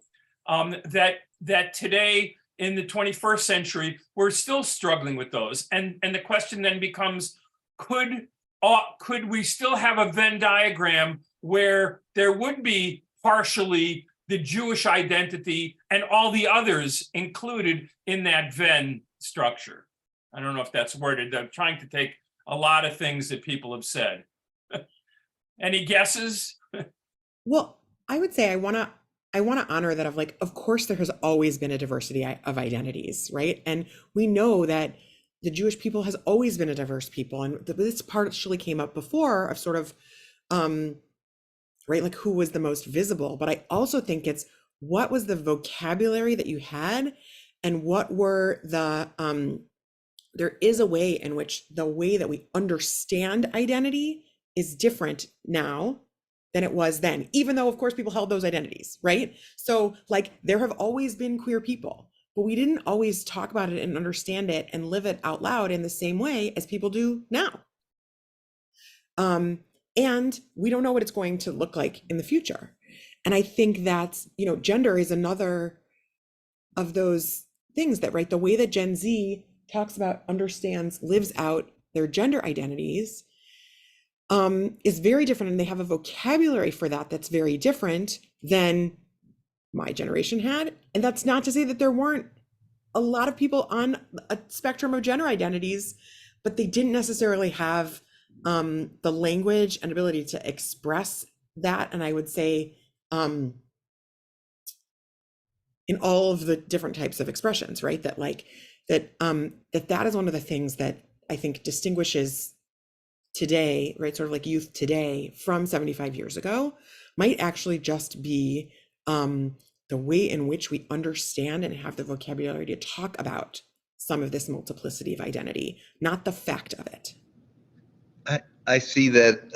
that today in the 21st century, we're still struggling with those? And the question then becomes, could we still have a Venn diagram where there would be partially the Jewish identity and all the others included in that Venn structure? I don't know if that's worded. I'm trying to take a lot of things that people have said. Any guesses? Well, I would say I want to honor that of course there has always been a diversity of identities, right? And we know that the Jewish people has always been a diverse people. And this partially came up before of sort of, right, like who was the most visible. But I also think it's what was the vocabulary that you had, and what were the, there is a way in which the way that we understand identity is different now than it was then, even though of course people held those identities, right? So like there have always been queer people, but we didn't always talk about it and understand it and live it out loud in the same way as people do now. And we don't know what it's going to look like in the future. And I think that, gender is another of those things that, right, the way that Gen Z talks about, understands, lives out their gender identities is very different. And they have a vocabulary for that that's very different than my generation had. And that's not to say that there weren't a lot of people on a spectrum of gender identities, but they didn't necessarily have the language and ability to express that. And I would say in all of the different types of expressions, right? That that is one of the things that I think distinguishes today, right? Sort of like youth today from 75 years ago might actually just be the way in which we understand and have the vocabulary to talk about some of this multiplicity of identity, not the fact of it. I see that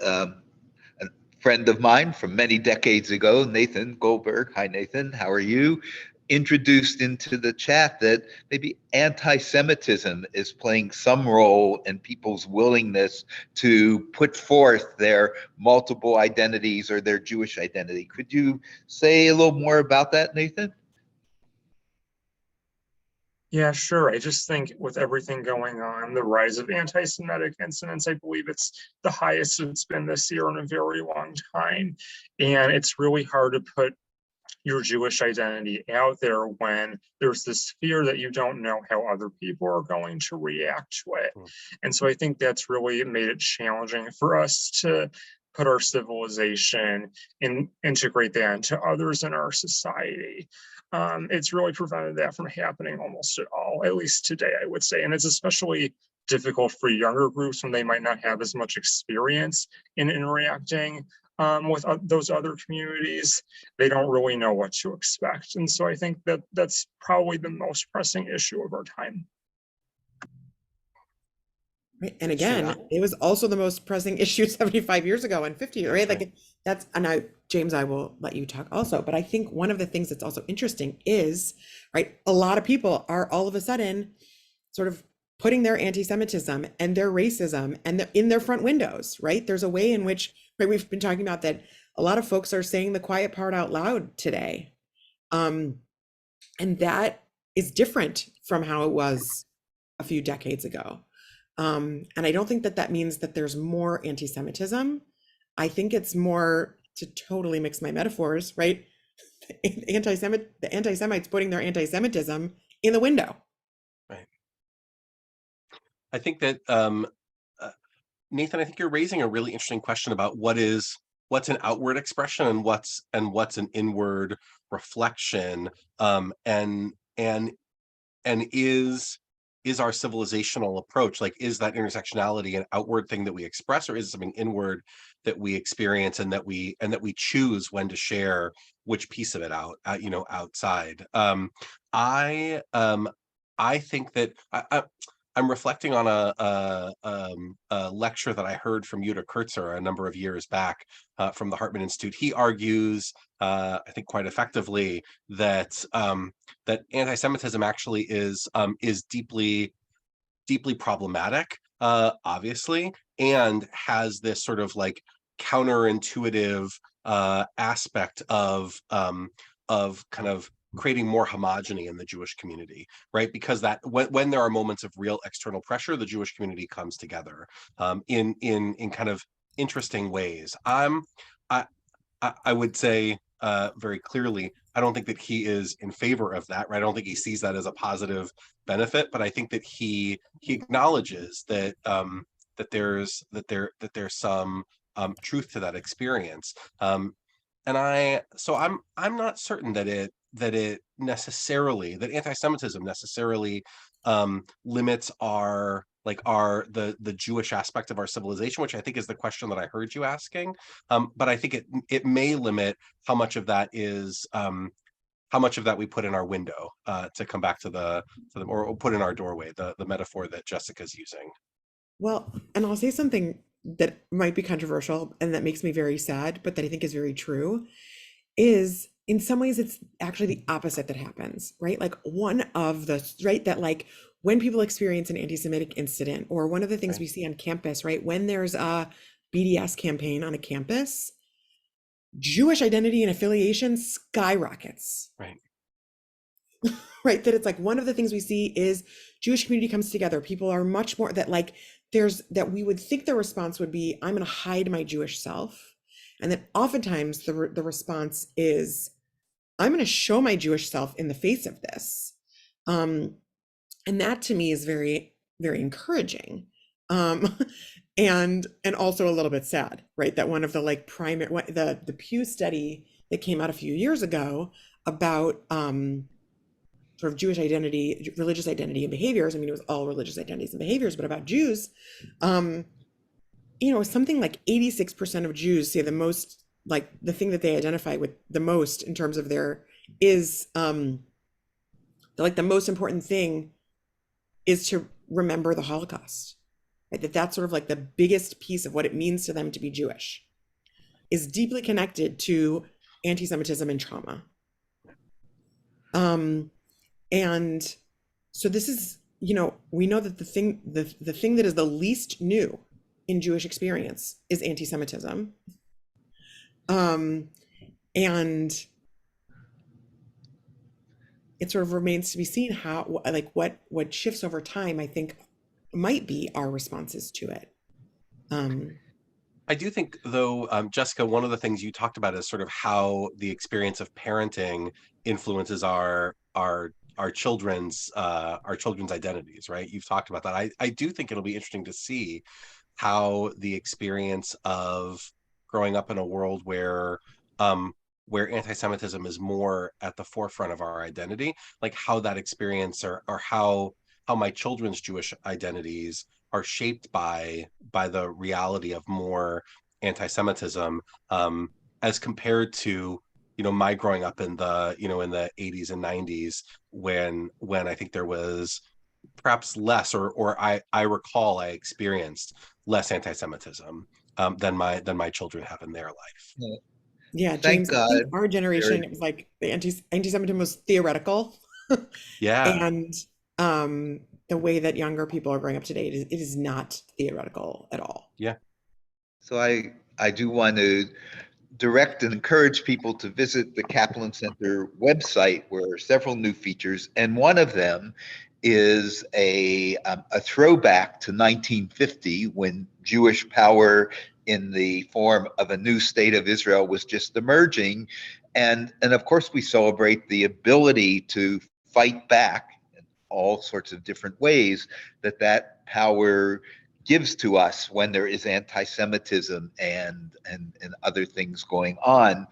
a friend of mine from many decades ago, Nathan Goldberg, hi Nathan, how are you? Introduced into the chat that maybe anti-Semitism is playing some role in people's willingness to put forth their multiple identities or their Jewish identity. Could you say a little more about that, Nathan? Yeah, sure. I just think with everything going on, the rise of anti-Semitic incidents, I believe it's the highest it's been this year in a very long time. And it's really hard to put your Jewish identity out there when there's this fear that you don't know how other people are going to react to it. And so I think that's really made it challenging for us to put our civilization and integrate that into others in our society. It's really prevented that from happening almost at all, at least today, I would say. And it's especially difficult for younger groups when they might not have as much experience in interacting with those other communities. They don't really know what to expect. And so I think that that's probably the most pressing issue of our time. Right. And again, it was also the most pressing issue 75 years ago and 50, right? Like that's, and I, James, I will let you talk also, but I think one of the things that's also interesting is, right, a lot of people are all of a sudden sort of putting their anti-Semitism and their racism and in their front windows, right? There's a way in which, right, we've been talking about that a lot of folks are saying the quiet part out loud today. And that is different from how it was a few decades ago. And I don't think that means that there's more anti-Semitism. I think it's more, to totally mix my metaphors, right? the anti-Semites putting their anti-Semitism in the window. Right. I think that Nathan, I think you're raising a really interesting question about what's an outward expression and what's an inward reflection, and is our civilizational approach, like, is that intersectionality an outward thing that we express, or is it something inward that we experience and that we choose when to share which piece of it out, outside? I think that I'm reflecting on a lecture that I heard from Yuta Kurtzer a number of years back, from the Hartman Institute. He argues, I think quite effectively, that that anti-Semitism actually is deeply problematic, obviously, and has this sort of like counterintuitive aspect of kind of creating more homogeny in the Jewish community, right? Because that when there are moments of real external pressure, the Jewish community comes together in kind of interesting ways. I would say very clearly, I don't think that he is in favor of that, right? I don't think he sees that as a positive benefit, but I think that he acknowledges that that there's some truth to that experience. And I'm not certain that anti-Semitism necessarily limits the Jewish aspect of our civilization, which I think is the question that I heard you asking. But I think it may limit how much of that we put in our window, to come back to or put in our doorway, the metaphor that Jessica's using. Well, and I'll say something that might be controversial and that makes me very sad, but that I think is very true, is in some ways it's actually the opposite that happens, right? Like that like when people experience an anti-Semitic incident, or one of the things we see on campus, right? When there's a BDS campaign on a campus, Jewish identity and affiliation skyrockets. Right. Right. That it's like one of the things we see is Jewish community comes together. People are much more that like that we would think the response would be, I'm going to hide my Jewish self. And that oftentimes the response is, I'm going to show my Jewish self in the face of this. And that to me is very, very encouraging. And also a little bit sad, right? That one of the like the Pew study that came out a few years ago about sort of Jewish identity, religious identity and behaviors. I mean, it was all religious identities and behaviors, but about Jews, something like 86% of Jews say the most, like the thing that they identify with the most in terms of is the most important thing is to remember the Holocaust. Right? That's sort of like the biggest piece of what it means to them to be Jewish, is deeply connected to anti-Semitism and trauma. And so this is, we know that the thing that is the least new in Jewish experience is anti-Semitism. And it sort of remains to be seen how, like what shifts over time, I think might be our responses to it. I do think, though, Jessica, one of the things you talked about is sort of how the experience of parenting influences our children's identities, right? You've talked about that. I do think it'll be interesting to see how the experience of growing up in a world where anti-Semitism is more at the forefront of our identity, like how that experience or how my children's Jewish identities are shaped by the reality of more anti-Semitism, as compared to my growing up in the in the 80s and 90s when I think there was perhaps less, or I recall I experienced less anti-Semitism than my children have in their life. Yeah, James, I think our generation, it was like the anti-Semitism was theoretical. Yeah. And the way that younger people are growing up today, it is not theoretical at all. Yeah. So I do want to direct and encourage people to visit the Caplan Center website, where are several new features, and one of them is a throwback to 1950, when Jewish power in the form of a new state of Israel was just emerging, and of course we celebrate the ability to fight back in all sorts of different ways that power gives to us when there is anti-Semitism and other things going on.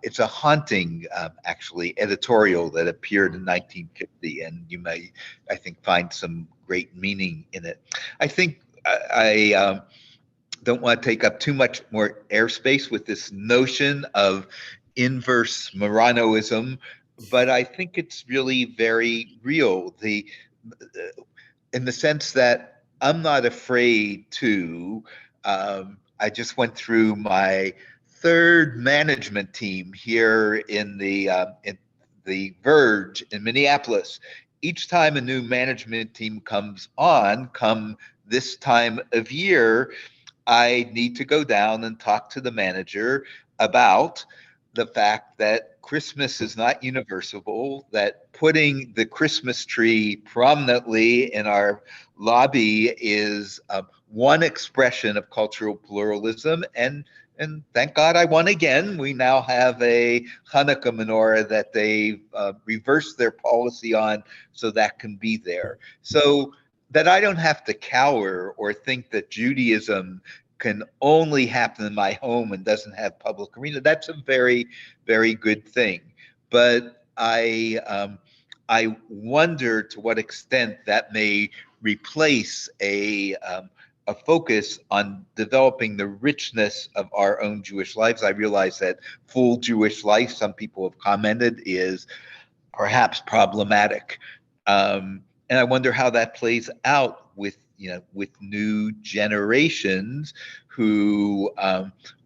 It's a haunting, actually, editorial that appeared in 1950, and you may, I think, find some great meaning in it. I think I don't want to take up too much more airspace with this notion of inverse Maranoism, but I think it's really very real. In the sense that I'm not afraid to. I just went through my third management team here in the Verge in Minneapolis. Each time a new management team comes on, come this time of year, I need to go down and talk to the manager about the fact that Christmas is not universal, that putting the Christmas tree prominently in our lobby is one expression of cultural pluralism. And thank God I won again. We now have a Hanukkah menorah that they reversed their policy on, so that can be there. So that I don't have to cower or think that Judaism can only happen in my home and doesn't have public arena. That's a very, very good thing. But I wonder to what extent that may replace a focus on developing the richness of our own Jewish lives. I realize that full Jewish life, some people have commented, is perhaps problematic. And I wonder how that plays out with new generations who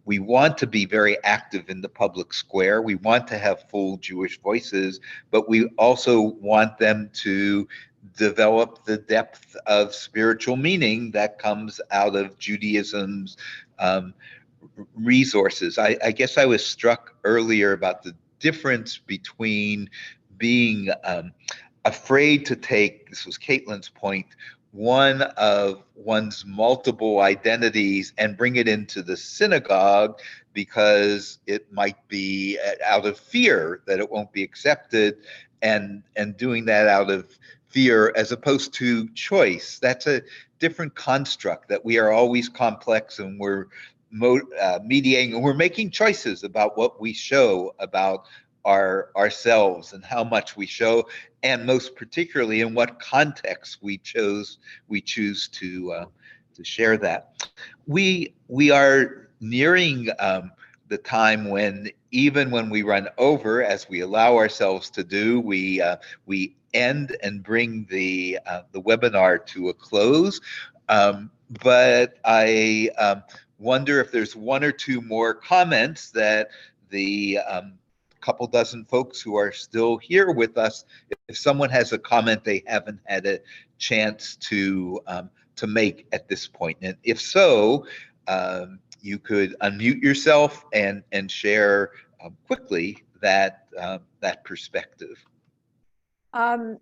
we want to be very active in the public square. We want to have full Jewish voices, but we also want them to develop the depth of spiritual meaning that comes out of Judaism's resources. I guess I was struck earlier about the difference between being afraid to take, this was Caitlin's point, one of one's multiple identities and bring it into the synagogue because it might be out of fear that it won't be accepted, and doing that out of fear as opposed to choice. That's a different construct, that we are always complex and we're mediating and we're making choices about what we show about ourselves and how much we show, and most particularly in what context we choose to share that. We are nearing the time when, even when we run over, as we allow ourselves to do, we end and bring the webinar to a close. But I wonder if there's one or two more comments that the couple dozen folks who are still here with us, if someone has a comment they haven't had a chance to make at this point. And if so, you could unmute yourself and share quickly that perspective. I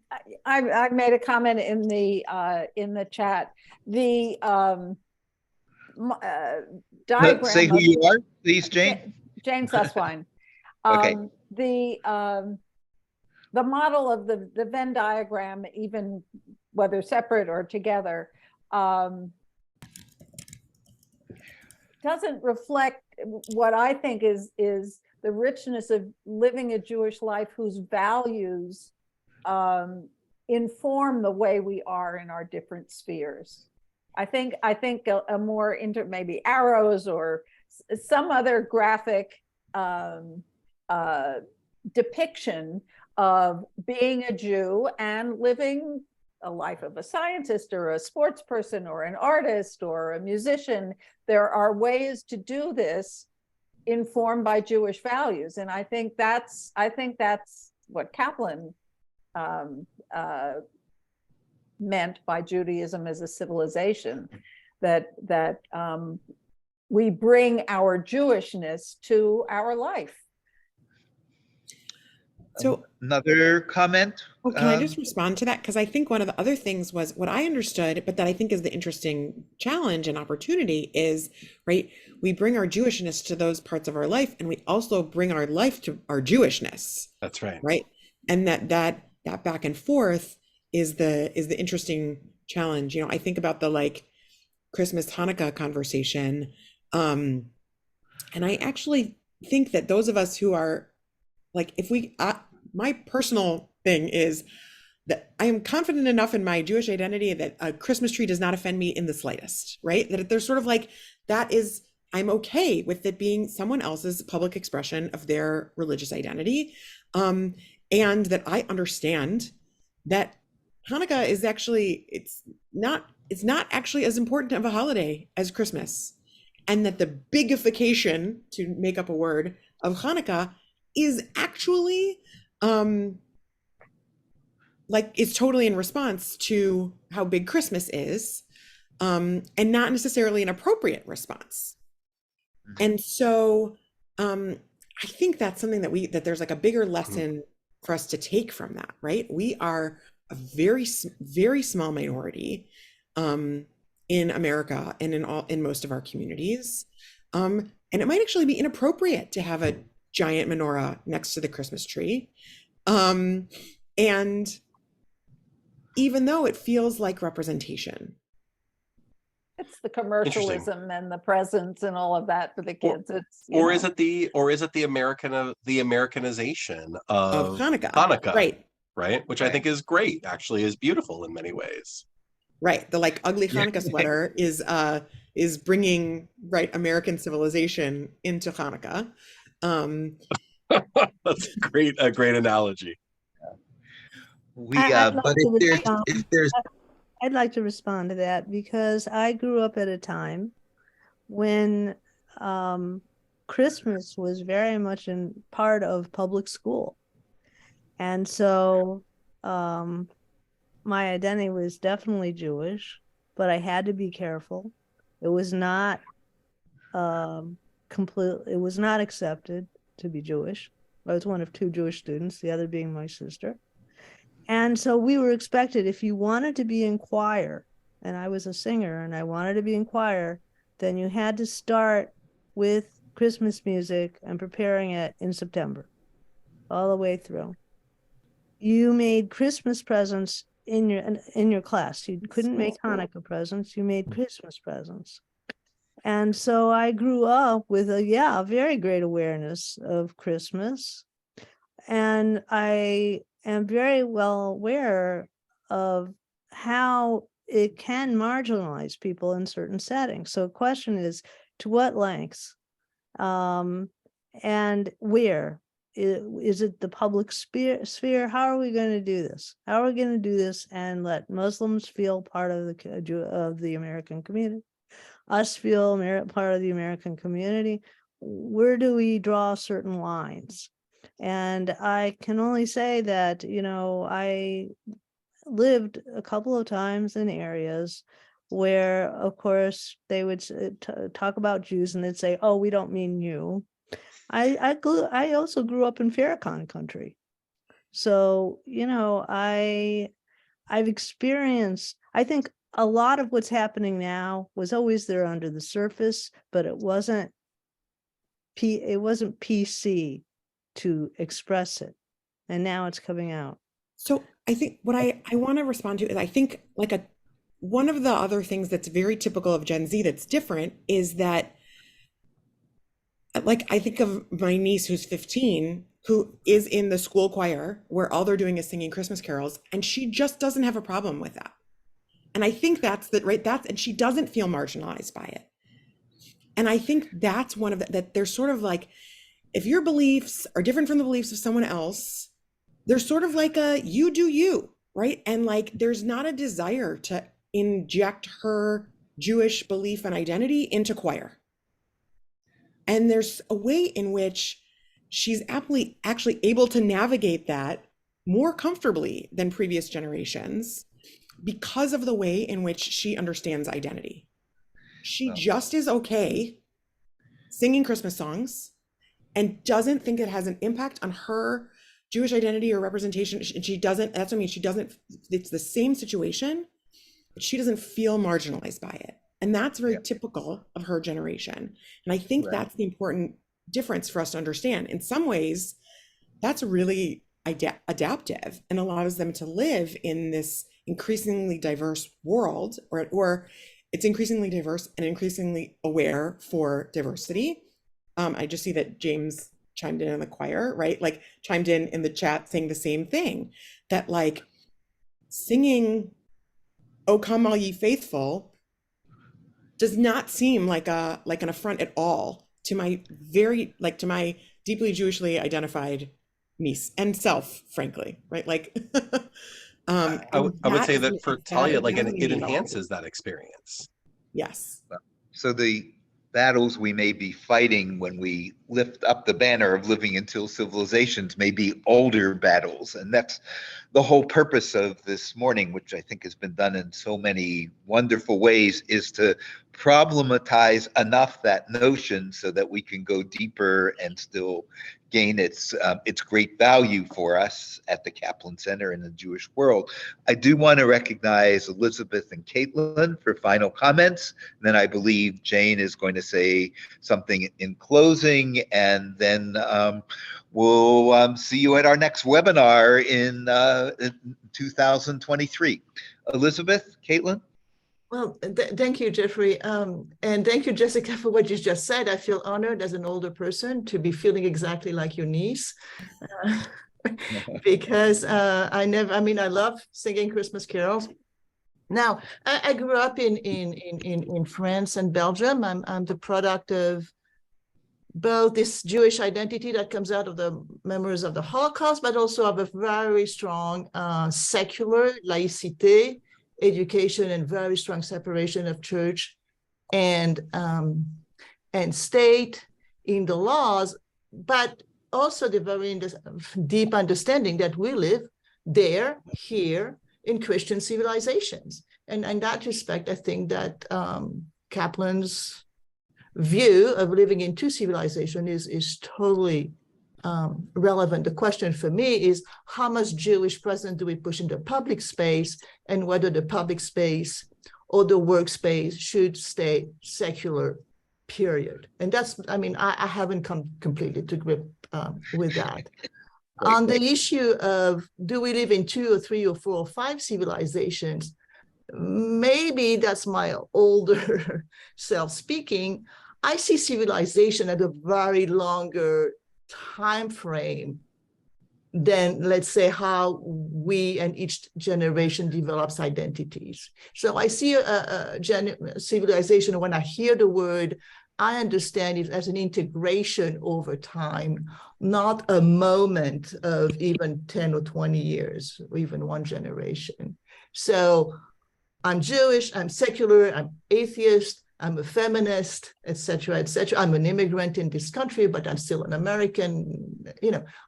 made a comment in the chat. The diagram. Say who you are, please, Jane. Jane Susswine. Okay. The model of the Venn diagram, even whether separate or together, doesn't reflect what I think is the richness of living a Jewish life whose values inform the way we are in our different spheres. I think a more maybe arrows or some other graphic depiction of being a Jew and living a life of a scientist or a sports person or an artist or a musician. There are ways to do this informed by Jewish values, and I think that's what Caplan meant by Judaism as a civilization, that we bring our Jewishness to our life. So Another comment? oh, can I just respond to that? Because I think one of the other things was what I understood, but that I think is the interesting challenge and opportunity is, right, we bring our Jewishness to those parts of our life, and we also bring our life to our Jewishness. That's right. Right. And that back and forth is the interesting challenge. I think about the like Christmas Hanukkah conversation. And I actually think that those of us who are like, if we, my personal thing is that I am confident enough in my Jewish identity that a Christmas tree does not offend me in the slightest, right? That there's sort of like, I'm okay with it being someone else's public expression of their religious identity. And that I understand that Hanukkah is actually, it's not actually as important of a holiday as Christmas. And that the bigification, to make up a word, of Hanukkah is actually like it's totally in response to how big Christmas is, and not necessarily an appropriate response. And so I think that's something that there's like a bigger lesson for us to take from that, right? We are a very, very small minority in America and in most of our communities. And it might actually be inappropriate to have a giant menorah next to the Christmas tree. And even though it feels like representation. It's the commercialism and the presents and all of that for the kids. Is it the Americanization of Hanukkah, right? Which I think is great, actually, is beautiful in many ways. Right. The like ugly Hanukkah sweater is bringing American civilization into Hanukkah. That's a great analogy. I'd like to respond to that because I grew up at a time when Christmas was very much in part of public school. And so my identity was definitely Jewish, but I had to be careful. It was not it was not accepted to be Jewish. I was one of two Jewish students, the other being my sister. And so we were expected, if you wanted to be in choir, and I was a singer and I wanted to be in choir, then you had to start with Christmas music and preparing it in September, all the way through. You made Christmas presents in your class. You couldn't make Hanukkah presents, you made Christmas presents. And so I grew up with a very great awareness of Christmas. And I am very well aware of how it can marginalize people in certain settings. So the question is, to what lengths and where? Is it the public sphere? How are we going to do this? How are we going to do this and let Muslims feel part of the American community? Us feel part of the American community? Where do we draw certain lines? And I can only say that, I lived a couple of times in areas where, of course, they would talk about Jews and they'd say, oh, we don't mean you. I also grew up in Farrakhan country. So, I've experienced, I think a lot of what's happening now was always there under the surface, but it wasn't PC to express it. And now it's coming out. So I think what I want to respond to is I think one of the other things that's very typical of Gen Z that's different is that I think of my niece who's 15, who is in the school choir where all they're doing is singing Christmas carols, and she just doesn't have a problem with that. And I think and she doesn't feel marginalized by it. And I think that's one of that there's sort of like, if your beliefs are different from the beliefs of someone else, there's sort of like you do you, right? And there's not a desire to inject her Jewish belief and identity into choir. And there's a way in which she's actually able to navigate that more comfortably than previous generations because of the way in which she understands identity. She just is okay singing Christmas songs and doesn't think it has an impact on her Jewish identity or representation. She doesn't, that's what I mean. She doesn't, it's the same situation, but she doesn't feel marginalized by it. And that's very typical of her generation. And I think that's the important difference for us to understand. In some ways, that's really adaptive and allows them to live in this increasingly diverse world, or it's increasingly diverse and increasingly aware for diversity. I just see that James chimed in the choir, right? Like chimed in the chat saying the same thing, that like singing "O Come All Ye Faithful" does not seem like an affront at all to my to my deeply Jewishly identified niece and self, frankly, right? Like, I would say that for Talia, like it enhances enhances that experience. Yes. So the battles we may be fighting when we lift up the banner of living until civilizations may be older battles. And that's the whole purpose of this morning, which I think has been done in so many wonderful ways, is to problematize enough that notion so that we can go deeper and still gain its great value for us at the Caplan Center in the Jewish world. I do want to recognize Elizabeth and Caitlin for final comments. And then I believe Jane is going to say something in closing, and then we'll see you at our next webinar in 2023. Elizabeth, Caitlin? Well, thank you, Jeffrey. And thank you, Jessica, for what you just said. I feel honored as an older person to be feeling exactly like your niece. Because I love singing Christmas carols. Now, I grew up in France and Belgium. I'm the product of both this Jewish identity that comes out of the memories of the Holocaust, but also of a very strong secular laïcité education and very strong separation of church and state in the laws, but also the very deep understanding that we live there, here, in Christian civilizations. And in that respect, I think that Caplan's view of living in two civilizations is totally relevant. The question for me is how much Jewish presence do we push into public space, and whether the public space or the workspace should stay secular, period. And that's, I haven't come completely to grip with that. On the issue of do we live in 2 or 3 or 4 or 5 civilizations, maybe that's my older self speaking. I see civilization at a very longer time frame than, let's say, how we and each generation develops identities. So I see a civilization, when I hear the word, I understand it as an integration over time, not a moment of even 10 or 20 years, or even one generation. So I'm Jewish, I'm secular, I'm atheist, I'm a feminist, et cetera, et cetera. I'm an immigrant in this country, but I'm still an American.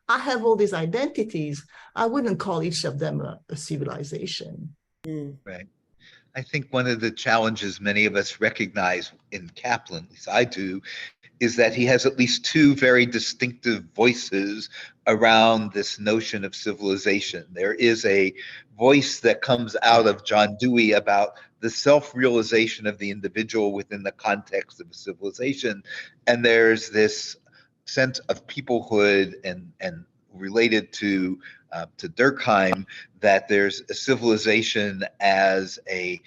I have all these identities. I wouldn't call each of them a civilization. Right. I think one of the challenges many of us recognize in Caplan, at least I do, is that he has at least 2 very distinctive voices around this notion of civilization. There is a voice that comes out of John Dewey about the self-realization of the individual within the context of a civilization. And there's this sense of peoplehood and related to Durkheim, that there's a civilization as a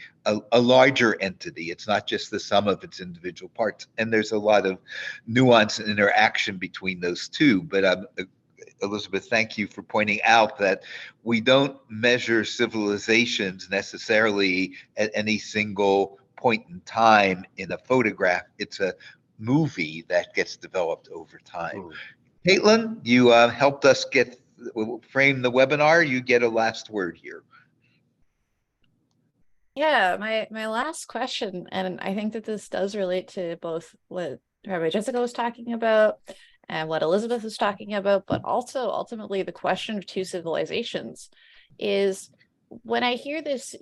larger entity. It's not just the sum of its individual parts. And there's a lot of nuance and interaction between those two. But Elizabeth, thank you for pointing out that we don't measure civilizations necessarily at any single point in time in a photograph. It's a movie that gets developed over time. Caitlin, you helped us frame the webinar. You get a last word here. Yeah, my last question, and I think that this does relate to both what Rabbi Jessica was talking about and what Elizabeth was talking about, but also ultimately the question of 2 civilizations, is when I hear this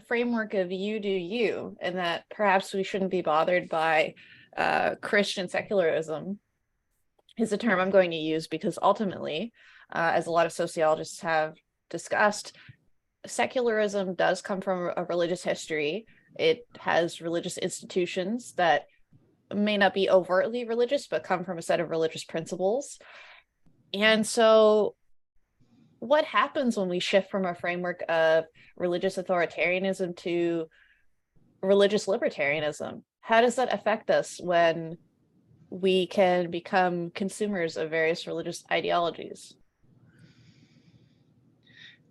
framework of you do you, and that perhaps we shouldn't be bothered by Christian secularism, is a term I'm going to use because ultimately as a lot of sociologists have discussed, secularism does come from a religious history. It has religious institutions that may not be overtly religious, but come from a set of religious principles. And so what happens when we shift from a framework of religious authoritarianism to religious libertarianism? How does that affect us when we can become consumers of various religious ideologies?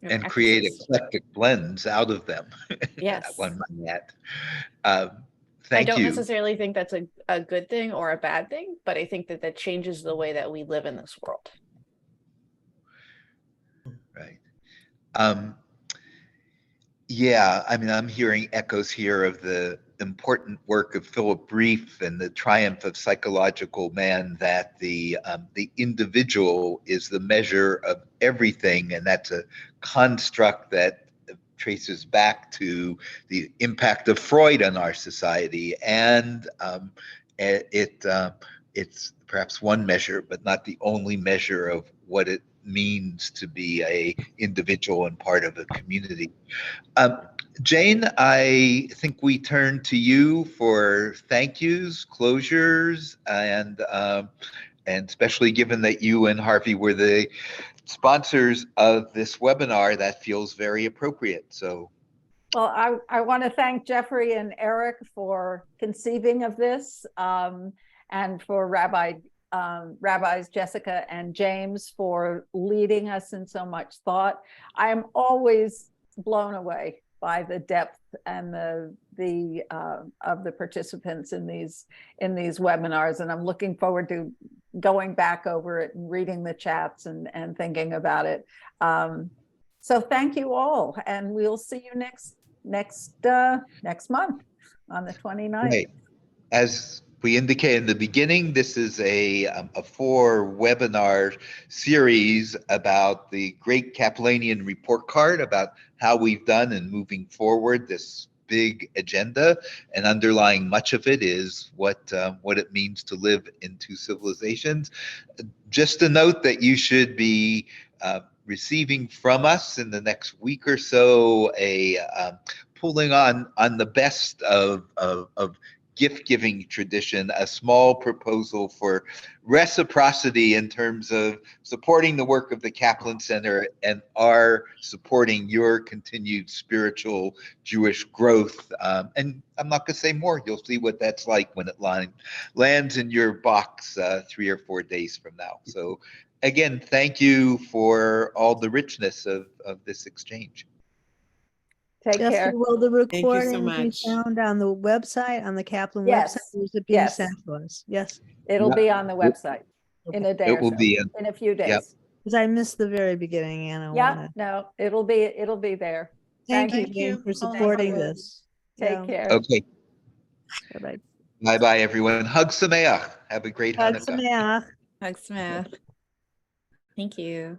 And create Practices? eclectic blends out of them. Yes. One might add. I Thank don't you. necessarily think that's a good thing or a bad thing, but I think that that changes the way that we live in this world. Right. Yeah, I mean, I'm hearing echoes here of the important work of Philip Rieff and the triumph of psychological man, that the individual is the measure of everything, and that's a construct that traces back to the impact of Freud on our society, and it's perhaps one measure, but not the only measure of what it means to be a individual and part of a community. Jane, I think we turn to you for thank yous, closures, and especially given that you and Harvey were the sponsors of this webinar, that feels very appropriate. So, well, I want to thank Jeffrey and Eric for conceiving of this, and for Rabbis Jessica and James for leading us in so much thought. I am always blown away by the depth and the of the participants in these webinars, and I'm looking forward to going back over it and reading the chats and thinking about it. So thank you all, and we'll see you next month on the 29th. right. As we indicated in the beginning, this is a 4-webinar series about the Great Caplanian Report Card, about how we've done and moving forward this big agenda, and underlying much of it is what it means to live in two civilizations. Just a note that you should be receiving from us in the next week or so a pulling on the best of gift-giving tradition, a small proposal for reciprocity in terms of supporting the work of the Caplan Center and our supporting your continued spiritual Jewish growth. And I'm not going to say more. You'll see what that's like when it lands in your box 3 or 4 days from now. So again, thank you for all the richness of this exchange. Take care. Jessica, will the Thank you so recording be much. found on the website, on the Caplan Yes. website? Or is it being Yes. sent to us? Yes, It'll Yeah. be on the website in a day It or will so, be in a few days. Yep. because I missed the very beginning, and I Yeah, want to no, it'll be there. thank you, Thank Jane, you. for Thank supporting you. this. Take Yeah. care. Okay. Bye-bye. Bye-bye, everyone. Hug Sameach. Have a great Hag Hanukkah. Sameach. Thanks, Smith. Thank you.